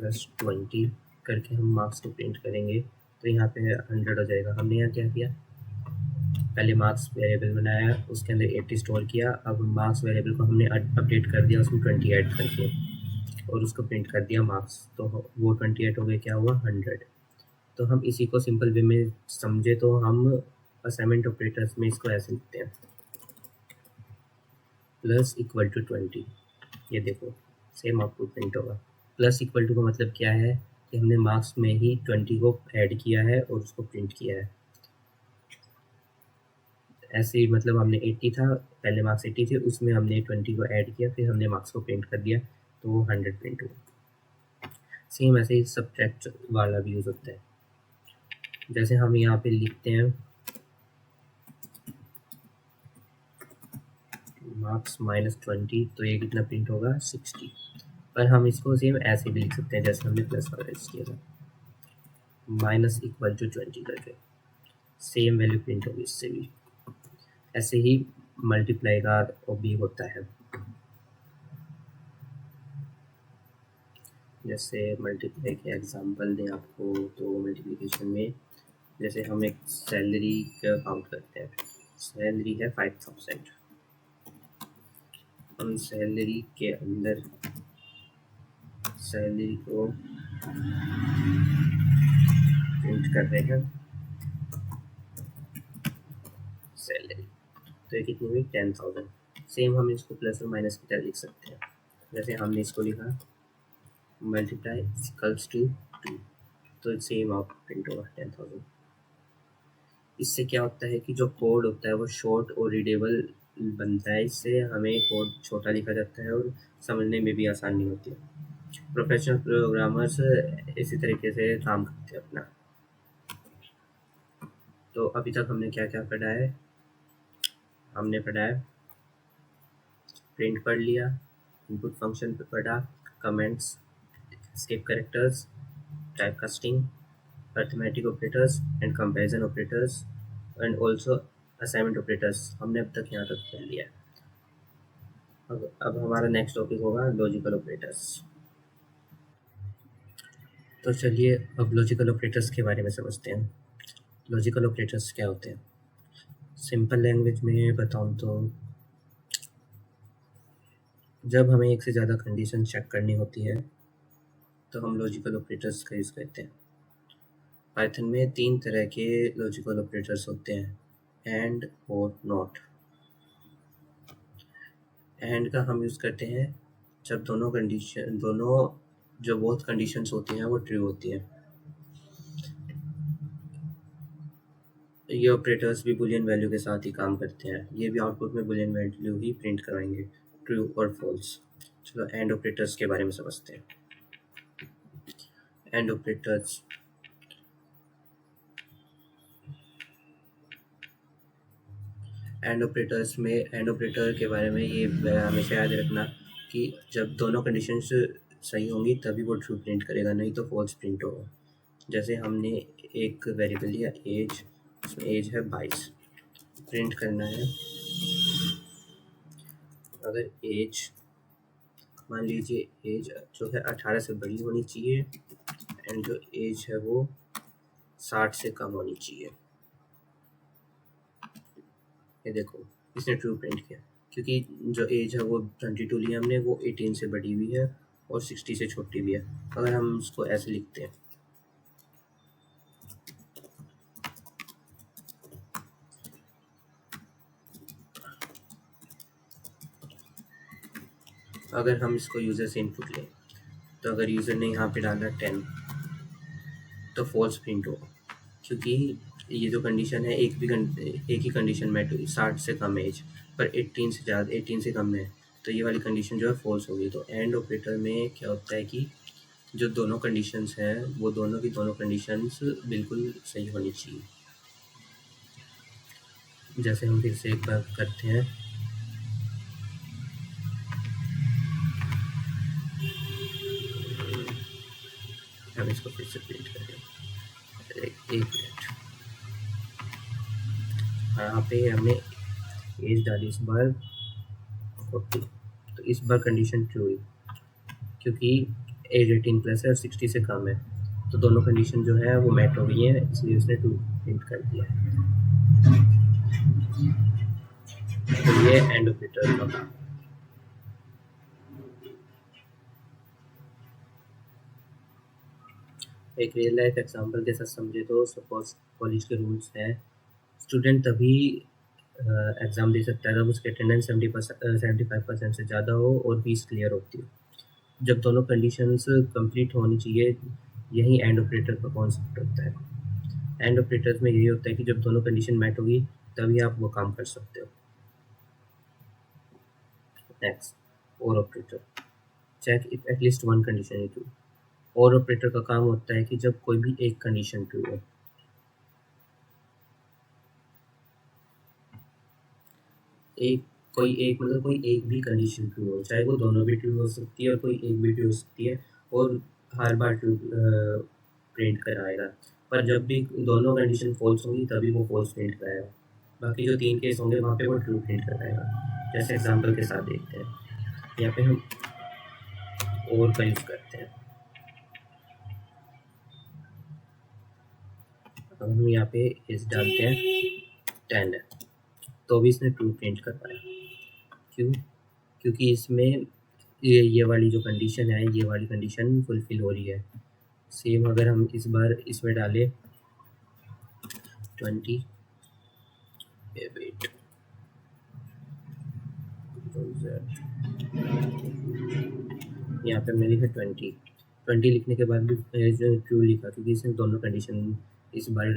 +20 करके हम मार्क्स को प्रिंट करेंगे, तो यहाँ पे 100 हो जाएगा। हमने यहाँ क्या किया, पहले मार्क्स वेरिएबल बनाया, उसके अंदर 80 स्टोर किया। अब मार्क्स वेरिएबल को हमने अपडेट कर दिया उसमें 20 ऐड करके, और उसको प्रिंट कर दिया मार्क्स, तो वो 28 हो गए, क्या हुआ 100। तो हम इसी को सिंपल वे में समझे तो हम असाइनमेंट ऑपरेटर्स में इसको ऐसे लिखते हैं, प्लस इक्वल टू 20। ये देखो सेम आउटपुट प्रिंट होगा। प्लस इक्वल टू का मतलब क्या है कि हमने मार्क्स में ही 20 को ऐड किया है और उसको प्रिंट किया है। ऐसे ही मतलब हमने 80 था, पहले मार्क्स 80 थे, उसमें हमने 20 को ऐड किया, फिर हमने मार्क्स को प्रिंट कर दिया, तो वो 100 प्रिंट हुआ। सेम ऐसे ही सब्ट्रैक्ट वाला भी यूज़ होता है। जैसे हम यहाँ पे लिखते हैं मार्क्स -20, तो ये कितना प्रिंट होगा 60। पर हम इसको सेम ऐसे भी लिख सकते हैं जैसे हमने प्लस वाला यूज़ किया था, -=20 करके सेम वैल्यू प्रिंट होगी इससे भी। ऐसे ही मल्टीप्लाई का वो भी होता है, जैसे मल्टीप्लाई के एग्जांपल दें आपको तो मल्टीप्लिकेशन में जैसे हम एक सैलरी का काउंट करते हैं, सैलरी है 5000, हम सैलरी के अंदर सैलरी को प्रिंट कर रहे हैं सैलरी, तो ये कितनी हुई 10,000। सेम हम इसको प्लस और माइनस की तरह लिख सकते हैं, जैसे हमने इसको लिखा मल्टीप्लाई इक्वल्स टू 2, तो सेम आप प्रिंट होगा 10,000। इससे क्या होता है कि जो कोड होता है वो शॉर्ट और रीडेबल बनता है, इससे हमें कोड छोटा लिखा जाता है और समझने में भी आसानी होती है। प्रोफेशनल प्रोग्रामर्स इसी तरीके से काम करते हैं अपना। तो अभी तक हमने क्या क्या पढ़ा है, हमने पढ़ा है प्रिंट पढ़ लिया, इनपुट फंक्शन पे पढ़ा, comments, escape characters, typecasting, arithmetic operators and comparison operators and also assignment operators हमने अब तक यहाँ तक पढ़ लिया है। अब हमारा नेक्स्ट टॉपिक होगा लॉजिकल ऑपरेटर्स। तो चलिए अब लॉजिकल ऑपरेटर्स के बारे में समझते हैं। लॉजिकल ऑपरेटर्स क्या होते हैं? सिंपल लैंग्वेज में बताऊँ तो जब हमें एक से ज़्यादा कंडीशन चेक करनी होती है तो हम लॉजिकल ऑपरेटर्स का यूज़ करते हैं। पाइथन में 3 तरह के लॉजिकल ऑपरेटर्स होते हैं, एंड और नॉट। एंड का हम यूज़ करते हैं जब दोनों जो बोथ कंडीशंस होती हैं वो ट्रू होती हैं। ये ऑपरेटर्स भी बुलियन वैल्यू के साथ ही काम करते हैं, ये भी आउटपुट में बुलियन वैल्यू ही प्रिंट करवाएंगे, ट्रू और फॉल्स। चलो एंड ऑपरेटर्स के बारे में समझते हैं। एंड ऑपरेटर्स एंड ऑपरेटर के बारे में ये हमेशा याद रखना कि जब दोनों कंडीशंस सही होंगी तभी वो ट्रू प्रिंट करेगा, नहीं तो फॉल्स प्रिंट होगा। जैसे हमने एक वेरिएबल लिया एज, उसमें एज है 22, प्रिंट करना है अगर एज मान लीजिए एज जो है 18 से बड़ी होनी चाहिए एंड जो एज है वो 60 से कम होनी चाहिए। ये देखो इसने ट्रू प्रिंट किया क्योंकि जो एज है वो 22 लिया हमने, वो 18 से बड़ी हुई है और 60 से छोटी भी है। अगर हम उसको ऐसे लिखते हैं अगर हम इसको यूज़र से इनपुट लें तो अगर यूज़र ने यहाँ पे डाला 10 तो फॉल्स प्रिंट होगा क्योंकि ये जो कंडीशन है एक ही कंडीशन मैट हुई, 60 से कम एज पर 18 से कम है, तो ये वाली कंडीशन जो है फॉल्स होगी। तो एंड ऑपरेटर में क्या होता है कि जो दोनों कंडीशंस हैं वो दोनों की दोनों कंडीशंस बिल्कुल सही होनी चाहिए। जैसे हम फिर से एक बार करते हैं, हम इसको फिर से प्रिंट करें, एक मिनट। यहाँ पे हमने एज डाली इस बार 40, तो इस बार कंडीशन ट्रू हुई क्योंकि एज 18+ है और 60 से कम है, तो दोनों कंडीशन जो है वो मैट हो गई है, इसलिए उसने ट्रू प्रिंट कर दिया है। तो ये एंड ऑपरेटर का काम। एक रियल लाइफ एग्जांपल के साथ समझे तो सपोज कॉलेज के रूल्स हैं, स्टूडेंट तभी एग्ज़ाम दे सकता है जब उसकी अटेंडेंस 75% से ज़्यादा हो और फीस क्लियर होती हो। जब दोनों कंडीशंस कंप्लीट होनी चाहिए, यही एंड ऑपरेटर का कॉन्सेप्ट होता है। एंड ऑपरेटर्स में यही होता है कि जब दोनों कंडीशन मैट होगी तभी आप वो काम कर सकते हो। Next, or operator, check if at least one condition is true. Or operator का काम होता है कि जब कोई भी एक कंडीशन ट्रू हो। एक कोई एक मतलब कोई एक भी कंडीशन ट्रू हो, चाहे वो दोनों भी ट्रू हो सकती है और कोई एक भी ट्रू हो सकती है, और हर बार ट्रू प्रिंट कराएगा। पर जब भी दोनों कंडीशन फॉल्स होंगी तभी वो फॉल्स प्रिंट कराएगा। बाकी जो 3 केस होंगे वहाँ पे वो ट्रू प्रिंट कराएगा। जैसे एग्जांपल के साथ देखते हैं, यहाँ पे हम और का यूज़ करते हैं। अब हम यहाँ पे इस डालते हैं 10 है, तो भी इसने ट्रू प्रिंट कर पाया। क्यों? क्योंकि इसमें ये वाली जो कंडीशन है, ये वाली कंडीशन फुलफिल हो रही है। सेम अगर हम इस बार इसमें डालें 20, वेट, यहाँ पे हमने लिखा 20 लिखने के बाद भी ट्रू लिखा, क्योंकि इसमें दोनों कंडीशन इस बार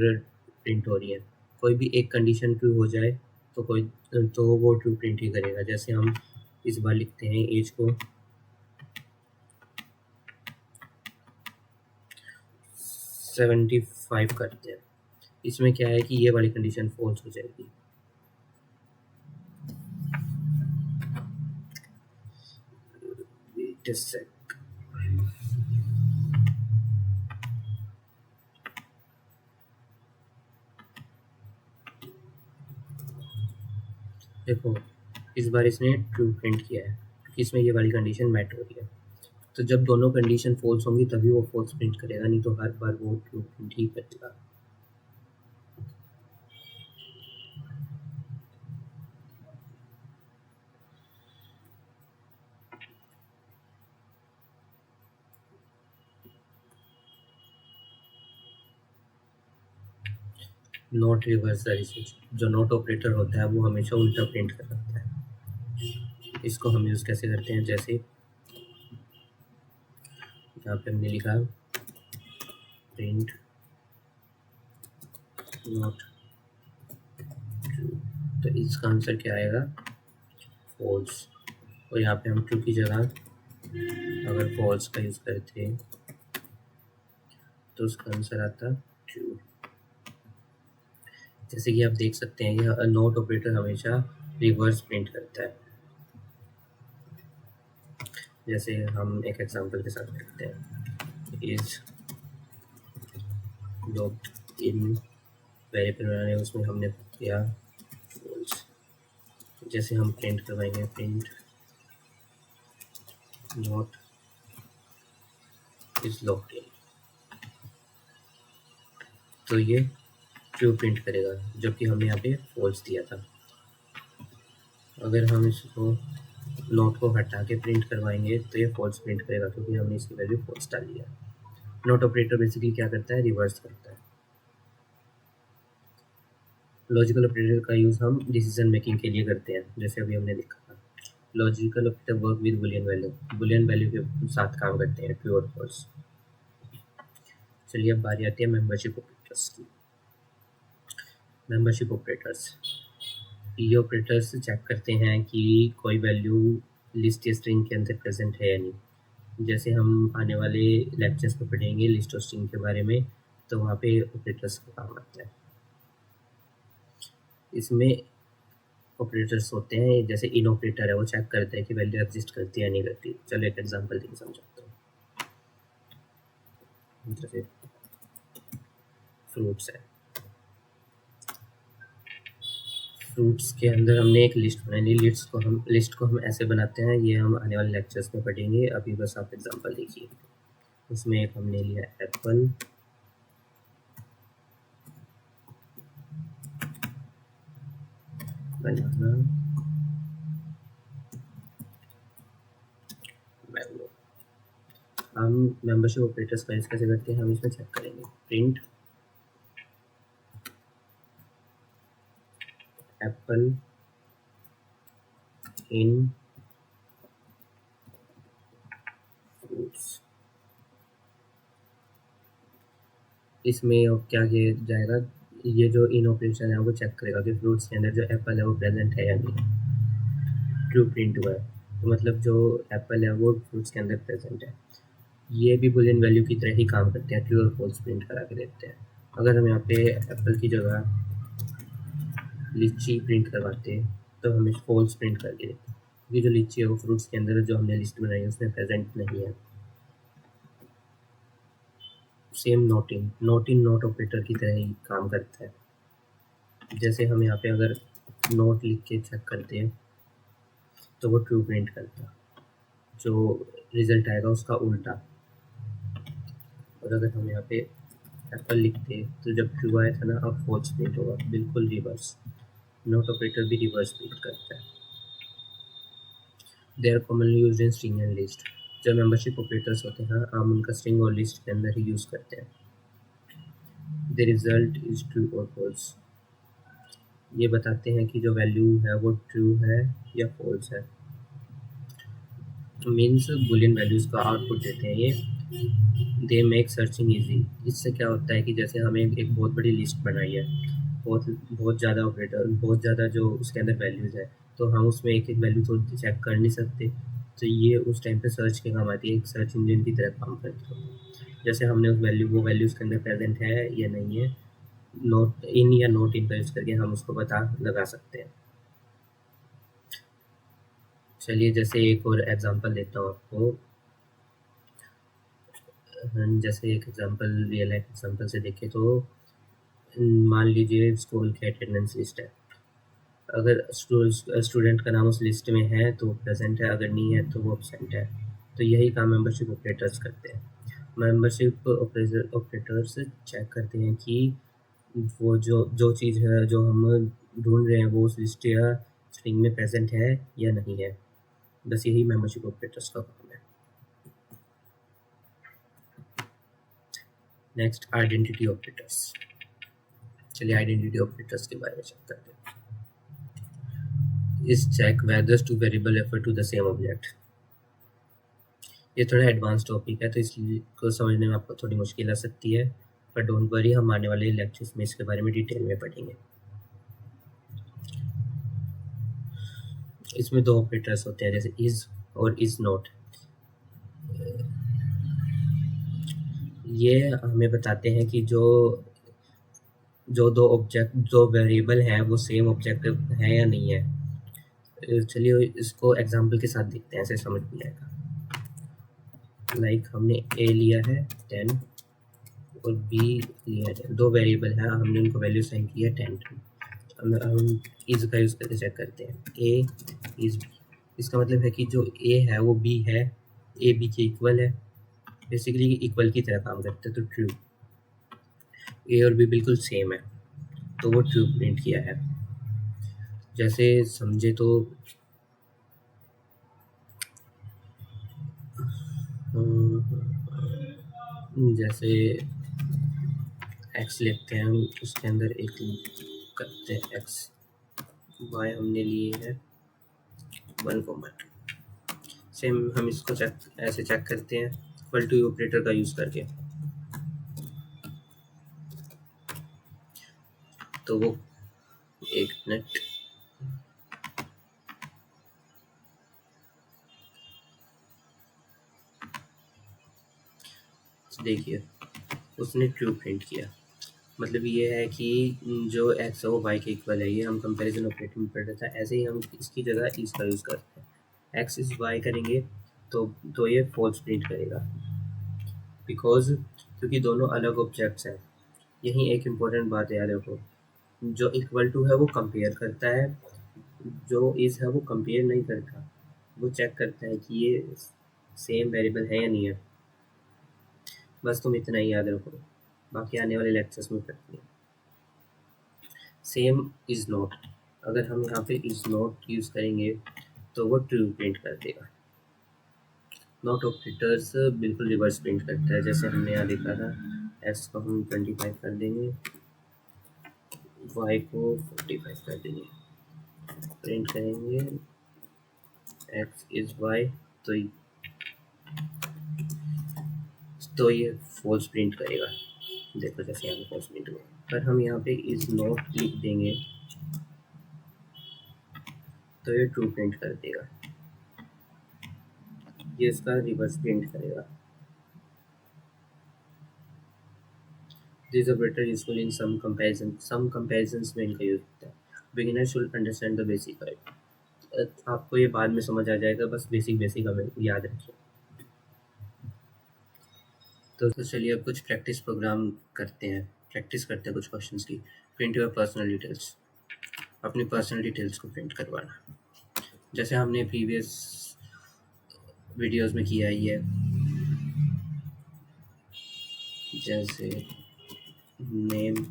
प्रिंट हो रही है। कोई भी एक कंडीशन ट्रू हो जाए तो वो ट्रू प्रिंट ही करेगा। जैसे हम इस बार लिखते हैं एज को 75 करते हैं। इसमें क्या है कि ये वाली कंडीशन फॉल्स हो जाएगी। वेट अ सेक, देखो इस बार इसने ट्रू प्रिंट किया है क्योंकि इसमें ये वाली कंडीशन मैट हो रही है। तो जब दोनों कंडीशन फॉल्स होंगी तभी वो फॉल्स प्रिंट करेगा, नहीं तो हर बार वो ट्रू प्रिंट ही करेगा। नॉट रिवर्स द रिसर्च, जो नॉट ऑपरेटर होता है वो हमेशा उल्टा प्रिंट करता है। इसको हम यूज़ कैसे करते हैं, जैसे यहाँ पे हमने लिखा प्रिंट नॉट ट्रू, तो इसका आंसर क्या आएगा, फॉल्स। और यहाँ पे हम ट्रू की जगह अगर फॉल्स का यूज़ करते तो उसका आंसर आता ट्रू। जैसे कि आप देख सकते हैं यह नॉट ऑपरेटर हमेशा रिवर्स प्रिंट करता है। जैसे हम एक एग्जांपल के साथ देखते हैं, इज लॉग्ड इन वेरिएबल बनाने, उसमें हमने किया फॉल्स। जैसे हम प्रिंट करवाएंगे print not is logged in, तो ये ट्रू प्रिंट करेगा, जबकि हमने यहाँ पे फॉल्स दिया था। अगर हम इसको नोट को हटा के प्रिंट करवाएंगे तो ये फॉल्स प्रिंट करेगा, क्योंकि हमने इसकी वैल्यू फॉल्स डाली है। नॉट ऑपरेटर बेसिकली क्या करता है, रिवर्स करता है। लॉजिकल ऑपरेटर का यूज़ हम डिसीजन मेकिंग के लिए करते हैं, जैसे अभी हमने देखा था। Logical operator work with Boolean value के साथ काम करते हैं, ट्रू और फॉल्स। चलिए अब बारी आती है मेंबरशिप ऑपरेटर्स की। मेंबरशिप ऑपरेटर्स, ये ऑपरेटर्स चेक करते हैं कि कोई वैल्यू लिस्ट या स्ट्रिंग के अंदर प्रेजेंट है या नहीं। जैसे हम आने वाले लेक्चर्स में पढ़ेंगे लिस्ट और स्ट्रिंग के बारे में, तो वहाँ पे ऑपरेटर्स का काम आता है। इसमें ऑपरेटर्स होते हैं, जैसे इन ऑपरेटर है वो चेक करता है कि वैल्यू एग्जिस्ट करती है या नहीं करती। चलो एक एग्जांपल देके समझाता हूँ। जैसे फ्रूट्स है, फ्रूट्स के अंदर हमने एक लिस्ट बनाई। लिस्ट को हम ऐसे बनाते हैं, ये हम आने वाले लेक्चर्स में पढ़ेंगे। अभी बस आप एग्जांपल देखिए। उसमें एक हमने लिया एप्पल, बनाना, मैंगो। हम मेंबरशिप ऑपरेटर्स का यूज़ कैसे करते हैं, हम इसमें चेक करेंगे प्रिंट एप्पल इन फ्रूट्स। इसमें क्या किया जाएगा, ये जो इन ऑपरेशन है वो चेक करेगा कि फ्रूट्स के अंदर जो एप्पल है वो प्रेजेंट है या नहीं। ट्रू प्रिंट हुआ है, तो मतलब जो एप्पल है वो फ्रूट्स के अंदर प्रेजेंट है। ये भी बुलियन वैल्यू की तरह ही काम करते हैं, ट्रू और फॉल्स प्रिंट करा के देते हैं। अगर हम यहाँ पे एप्पल की जगह लीची प्रिंट करवाते तो हमें फॉल्स प्रिंट करके देते हैं, क्योंकि जो लीची है वो फ्रूट्स के अंदर जो हमने लिस्ट बनाई है उसमें प्रेजेंट नहीं है। सेम नोट ऑपरेटर की तरह ही काम करता है। जैसे हम यहाँ पे अगर नोट लिख के चेक करते हैं तो वो ट्रू प्रिंट करता है, जो रिजल्ट आएगा उसका उल्टा। और अगर हम यहाँ पे एप्पल लिखते तो जब ट्रू आया था ना, अब फॉल्स प्रिंट होगा, बिल्कुल रिवर्स। नोट ऑपरेटर भी रिवर्स प्रिंट करता है। They are commonly used in string and list. जो मेंबरशिप ऑपरेटर्स होते हैं हम उनका स्ट्रिंग और लिस्ट के अंदर ही यूज़ करते हैं। द रिजल्ट इज ट्रू और फॉल्स, ये बताते हैं कि जो वैल्यू है वो ट्रू है या फॉल्स है। मीन्स बुलियन वैल्यूज़ का आउटपुट देते हैं ये। They make searching easy. इससे क्या होता है कि जैसे हमें एक बहुत बड़ी लिस्ट बनाई है, बहुत बहुत ज़्यादा ऑपरेटर, बहुत ज़्यादा जो उसके अंदर वैल्यूज़ है, तो हम उसमें एक एक वैल्यू तो चेक कर नहीं सकते, तो ये उस टाइम पे सर्च के काम आती है, एक सर्च इंजन की तरह काम करती है। जैसे हमने उस वो वैल्यू उसके अंदर प्रेजेंट है या नहीं है, नोट इन या नोट इन का यूज़ करके हम उसको पता लगा सकते हैं। चलिए जैसे एक और एग्जांपल देता हूँ आपको। जैसे एक एग्जांपल, रियल लाइफ एग्जांपल से देखें तो मान लीजिए स्कूल की अटेंडेंस लिस्ट है। अगर स्टूडेंट का नाम उस लिस्ट में है तो प्रेजेंट है, अगर नहीं है तो वो एब्सेंट है। तो यही काम मेंबरशिप ऑपरेटर्स करते हैं। मेंबरशिप ऑपरेटर्स चेक करते हैं कि वो जो जो चीज़ है जो हम ढूंढ रहे हैं वो उस लिस्ट या स्ट्रिंग में प्रेजेंट है या नहीं है। बस यही मेंबरशिप ऑपरेटर्स का काम है। Next identity operators. चलिए आइडेंटिटी ऑपरेटर्स के बारे में चेक करते हैं। Is check whether two variable refer to the same object. ये थोड़ा एडवांस टॉपिक है तो इसलिए को समझने में आपको थोड़ी मुश्किल आ सकती है, पर डोंट वरी, हम आने वाले लेक्चर्स में इसके बारे में डिटेल में पढ़ेंगे। इसमें दो ऑपरेटर्स होते हैं, जैसे इज और इज नॉट। ये हमें बताते हैं कि जो दो ऑब्जेक्ट, जो वेरिएबल हैं वो सेम ऑब्जेक्ट है या नहीं है। चलिए इसको एग्जांपल के साथ देखते हैं, ऐसे समझ में आएगा। लाइक हमने ए लिया है 10 और बी लिया है 10, दो वेरिएबल हैं, हमने उनको वैल्यू साइन की है 10। हम इज का यूज़ करके चेक करते हैं। ए इज बी, इसका मतलब है कि जो ए है वो बी है, ए बी के इक्वल है, बेसिकली इक्वल की तरह काम करते हैं, तो ट्रू। ए और बी बिल्कुल सेम है तो वो ट्रू प्रिंट किया है। जैसे समझे तो जैसे एक्स लेते हैं, हम उसके अंदर एक करते हैं एक्स, वाई हमने लिए है 1,2। सेम हम इसको ऐसे चेक करते हैं इक्वल टू ऑपरेटर का यूज़ करके, तो वो एक मिनट, देखिए उसने ट्रू प्रिंट किया। मतलब ये है कि जो एक्स है वो वाई के इक्वल है, ये हम कंपैरिजन ऑपरेटर में पढ़ रहा था। ऐसे ही हम इसकी जगह इस का यूज़ करते हैं, एक्स इज वाई करेंगे तो ये फॉल्स प्रिंट करेगा, बिकॉज क्योंकि दोनों अलग ऑब्जेक्ट्स हैं। यही एक इम्पोर्टेंट बात है याद रखो, जो इक्वल टू है वो कंपेयर करता है, जो इज़ है वो कंपेयर नहीं करता, वो चेक करता है कि ये सेम वेरिएबल है या नहीं है। बस तुम इतना ही याद रखो, बाकी आने वाले लेक्चर्स में करते हैं। सेम इज़ नॉट, अगर हम यहाँ पे इज़ नॉट यूज़ करेंगे तो वो ट्रू प्रिंट कर देगा। नॉट ऑपरेटर्स बिल्कुल रिवर्स प्रिंट करता है, जैसे हमने यहाँ देखा था, एक्स को हम 25 कर देंगे, वाई को 45 कर देंगे, प्रिंट करेंगे एक्स इज़ वाई, तो ये फॉल्स प्रिंट करेगा। देखो जैसे यहाँ पे फॉल्स प्रिंट हुआ, पर हम यहाँ पे इज़ नॉट लिख देंगे तो ये ट्रू प्रिंट कर देगा, ये इसका रिवर्स प्रिंट करेगा। This operator useful in some comparison में इनका यूज होता है। Beginner should understand the basic right. आपको ये बाद में समझ आ जाएगा, बस बेसिक बेसिक हमें याद रखिए। तो चलिए अब कुछ प्रैक्टिस प्रोग्राम करते हैं, प्रैक्टिस करते हैं कुछ क्वेश्चंस की। प्रिंट योर पर्सनल डिटेल्स, अपनी पर्सनल डिटेल्स को प्रिंट करवाना, जैसे हमने प्रीवियस वीडियोस में किया ही है। जैसे नेम,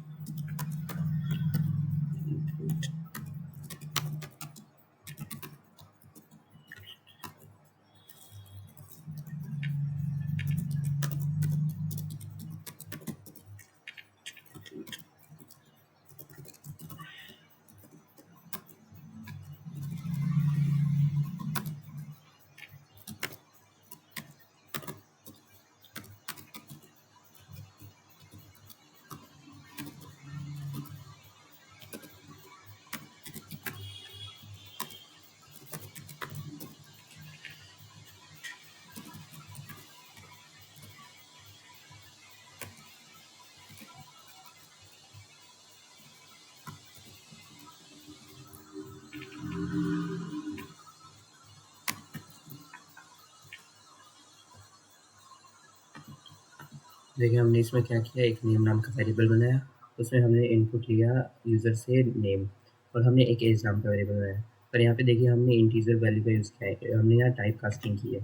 देखिए हमने इसमें क्या किया, एक नेम नाम का वेरिएबल बनाया, उसमें हमने इनपुट लिया यूज़र से नेम, और हमने एक एज नाम का वेरिएबल बनाया। पर यहाँ पे देखिए हमने इंटीजर वैल्यू का यूज़ किया है, हमने यहाँ टाइप कास्टिंग की है,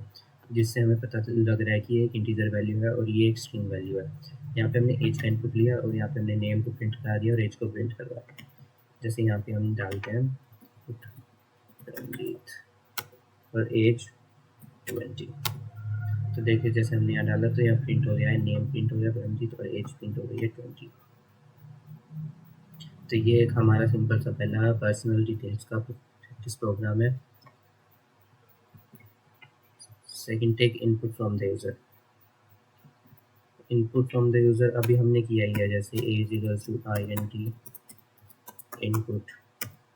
जिससे हमें पता लग रहा है कि ये एक इंटीजर वैल्यू है और ये एक स्ट्रिंग वैल्यू है। यहाँ पे हमने एज का इनपुट लिया और यहाँ पे हमने नेम को प्रिंट करा दिया और एज को प्रिंट करवाया। जैसे यहाँ पे हम डालते हैं और एज 20, तो देखिए जैसे हमने यहाँ डाला तो यहाँ प्रिंट हो गया है, नेम प्रिंट हो गया परमजीत और एज प्रिंट हो गई है 20। तो ये एक हमारा सिंपल सा पहला पर्सनल डिटेल्स का प्रैक्टिस प्रोग्राम है। Second, take input from the user. Input from the user अभी हमने किया ही है, जैसे age equals to INT input,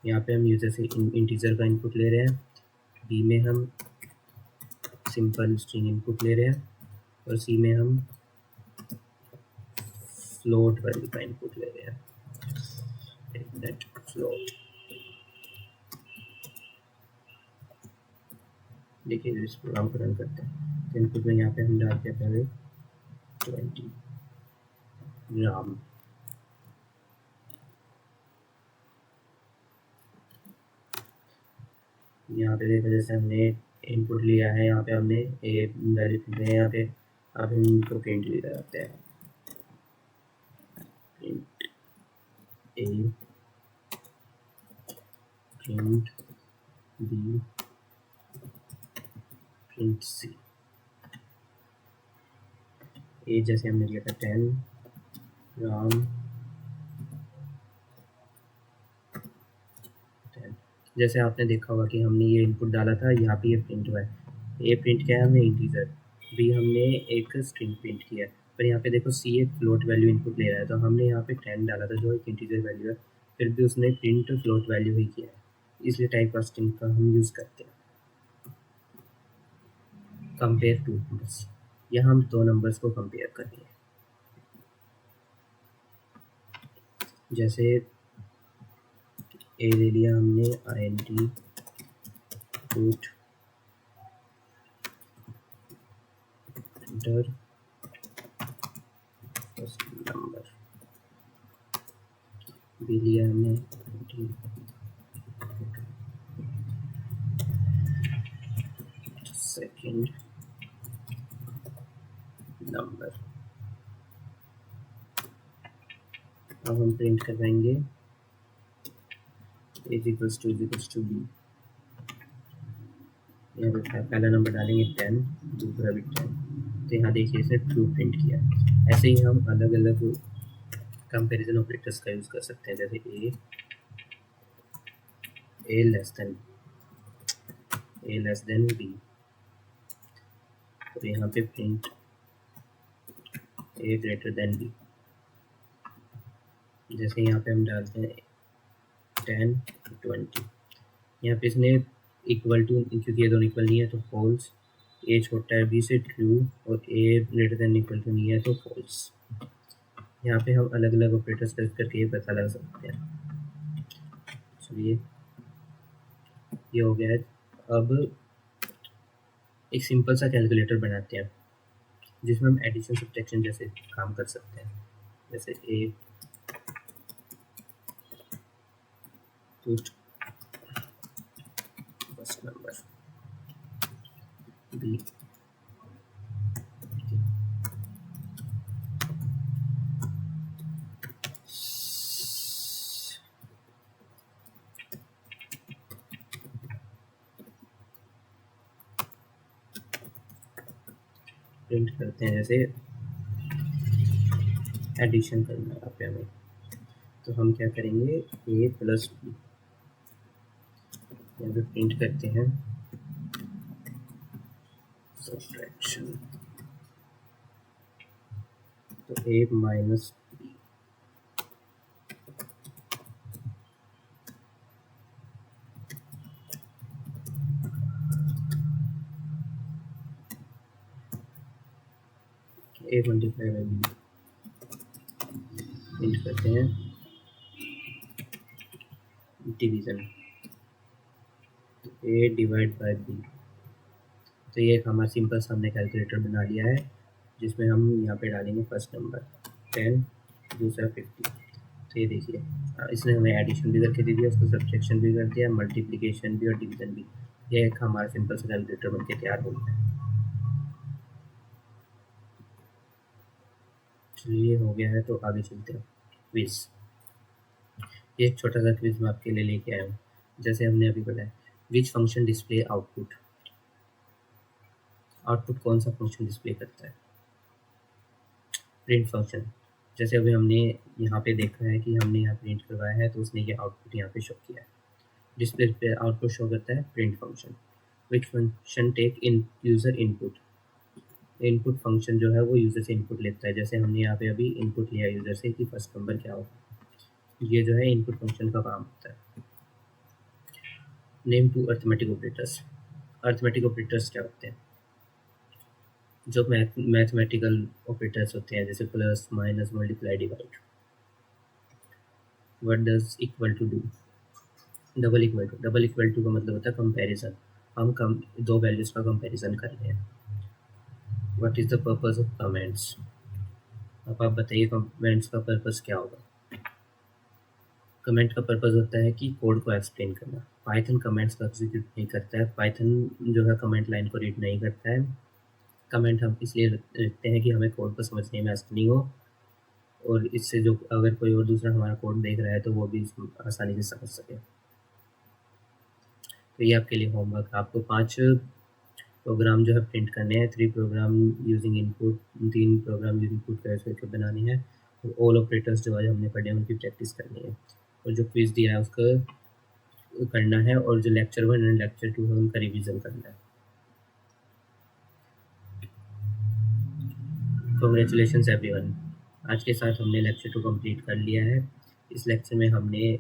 यहाँ पे हम यूज़र से इंटीजर का इनपुट ले रहे हैं, बी में हम सिंपल स्ट्रिंग इनपुट ले रहे हैं और सी में हम फ्लोट वैल्यू का इनपुट ले रहे हैं, नेट फ्लोट। देखिए इस प्रोग्राम को रन करते हैं, तो इनपुट में यहाँ पे हम डालते हैं पहले 20 ग्राम, यहाँ पे देखो जैसे हमने इनपुट लिया है, यहाँ पे हमने ए वैल्यू लिखते हैं, यहाँ पे अब हम इनको प्रिंट ले जाते हैं, प्रिंट ए प्रिंट बी प्रिंट सी। ए जैसे हमने लिया था 10 ग्राम 10, जैसे आपने देखा होगा कि हमने ये इनपुट डाला था, यहाँ पे ये प्रिंट हुआ है। ए प्रिंट किया है हमने इंटीजर, बी हमने एक स्ट्रिंग प्रिंट किया है, पर यहाँ पे देखो सी एक फ्लोट वैल्यू इनपुट ले रहा है, तो हमने यहाँ पे 10 डाला था जो एक इंटीजर वैल्यू है, फिर भी उसने प्रिंट फ्लोट वैल्यू ही किया है, इसलिए टाइप कास्टिंग का हम यूज़ करते हैं। कंपेयर टू नंबर्स, यहाँ हम दो नंबर्स को कंपेयर करेंगे, जैसे ए ले लिया हमने INT put enter first number, B लिया हमने सेकंड नंबर। अब हम प्रिंट करवाएंगे एज इक्वल्स टू बी, यहाँ पे पहला नंबर डालेंगे 10, दूसरा भी 10, तो यहाँ देखिए इसे ट्रू प्रिंट किया। ऐसे ही हम अलग अलग कंपैरिजन ऑपरेटर्स का यूज़ कर सकते हैं, जैसे ए लेस देन बी, तो यहाँ पे प्रिंट ए ग्रेटर देन बी, जैसे यहाँ पे हम डालते हैं 10 20, यहाँ पे इसने इक्वल टू, क्योंकि ये दोनों इक्वल नहीं है तो फॉल्स, ए छोटा है बी से ट्रू और ए ग्रेटर देन इक्वल टू नहीं है तो फॉल्स। यहाँ पे हम अलग अलग ऑपरेटर्स करके ये पता लगा सकते हैं। चलिए ये हो गया है। अब एक सिंपल सा कैलकुलेटर बनाते हैं जिसमें हम एडिशन सब्ट्रैक्शन जैसे काम कर सकते हैं। जैसे a put first number, b print करते हैं। जैसे एडिशन करना है यहाँ पे हमें, तो हम क्या करेंगे, ए प्लस बी यहाँ पे प्रिंट करते हैं सब्ट्रैक्शन, तो a minus b. A multiply by b print करते हैं division, a divide by b. तो ये एक हमारा सिंपल सा हमने कैलकुलेटर बना लिया है जिसमें हम यहाँ पे डालेंगे फर्स्ट नंबर 10, दूसरा 50। तो ये देखिए इसने हमें एडिशन भी करके दे दिया, उसको सब्ट्रैक्शन भी कर दिया, मल्टीप्लिकेशन भी और डिवीजन भी। ये एक हमारा सिंपल सा कैलकुलेटर बन के तैयार हो गया। चलिए हो गया है, तो आगे चलते हैं क्विज। ये एक छोटा सा क्विज मैं आपके लिए लेके आया हूँ। जैसे हमने अभी बताया, which function display output, output कौन सा फंक्शन डिस्प्ले करता है, प्रिंट फंक्शन। जैसे अभी हमने यहाँ पे देखा है कि हमने यहाँ प्रिंट करवाया है, तो उसने ये आउटपुट यहाँ पे शो किया है। डिस्प्ले पे आउटपुट शो करता है print function. Which function take in user input, input function जो है वो यूज़र से इनपुट लेता है। जैसे हमने यहाँ पे अभी इनपुट लिया यूज़र से कि फर्स्ट नंबर क्या होगा, ये जो है इनपुट फंक्शन का काम होता है। Name two arithmetic operators, arithmetic operators क्या होते हैं, जो मैथमेटिकल ऑपरेटर्स होते हैं, जैसे plus minus multiply divide. What does equal to do, double equal to, double equal to का मतलब होता है कंपैरिजन, हम दो वैल्यूज का कंपैरिजन कर रहे हैं। What is the purpose of comments, अब आप बताइए कमेंट्स का पर्पस क्या होगा। कमेंट का पर्पस होता है कि कोड को एक्सप्लेन करना। पाइथन कमेंट्स को एग्जीक्यूट नहीं करता है, पाइथन जो है कमेंट लाइन को रीड नहीं करता है। कमेंट हम इसलिए लिखते हैं कि हमें कोड को समझने में आसानी हो, और इससे जो अगर कोई और दूसरा हमारा कोड देख रहा है तो वो भी आसानी से समझ सके। तो ये आपके लिए होमवर्क, आपको 5 प्रोग्राम जो है प्रिंट करने हैं। 3 program using input, 3 program using input करके बनाने हैं, और ऑल ऑपरेटर्स जो आज हमने पढ़े हैं उनकी प्रैक्टिस करनी है, और जो क्विज दिया है उसका करना है, और जो लेक्चर 1 एंड लेक्चर 2 है उनका रिवीजन करना है। कॉन्ग्रेचुलेशंस एवरीवन, आज के साथ हमने लेक्चर 2 कंप्लीट कर लिया है। इस लेक्चर में हमने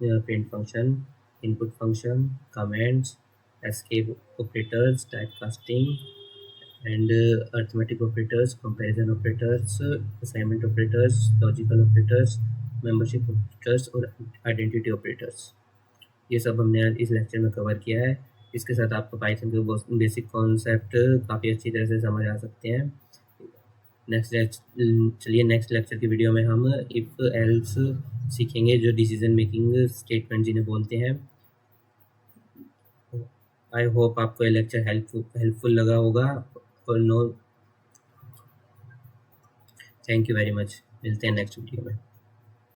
print function, input function, comments, escape operators, typecasting and arithmetic operators, comparison operators, assignment operators, logical operators, membership operators और आइडेंटिटी ऑपरेटर्स, ये सब हमने इस लेक्चर में कवर किया है। इसके साथ आपको पाइथन के बेसिक कॉन्सेप्ट काफ़ी अच्छी तरह से समझ आ सकते हैं। चलिए नेक्स्ट लेक्चर की वीडियो में हम इफ़ एल्स सीखेंगे, जो डिसीजन मेकिंग स्टेटमेंट जिन्हें बोलते हैं। आई होप आपको ये लेक्चर हेल्पफुल लगा होगा, और no, thank you very much, मिलते हैं नेक्स्ट वीडियो में।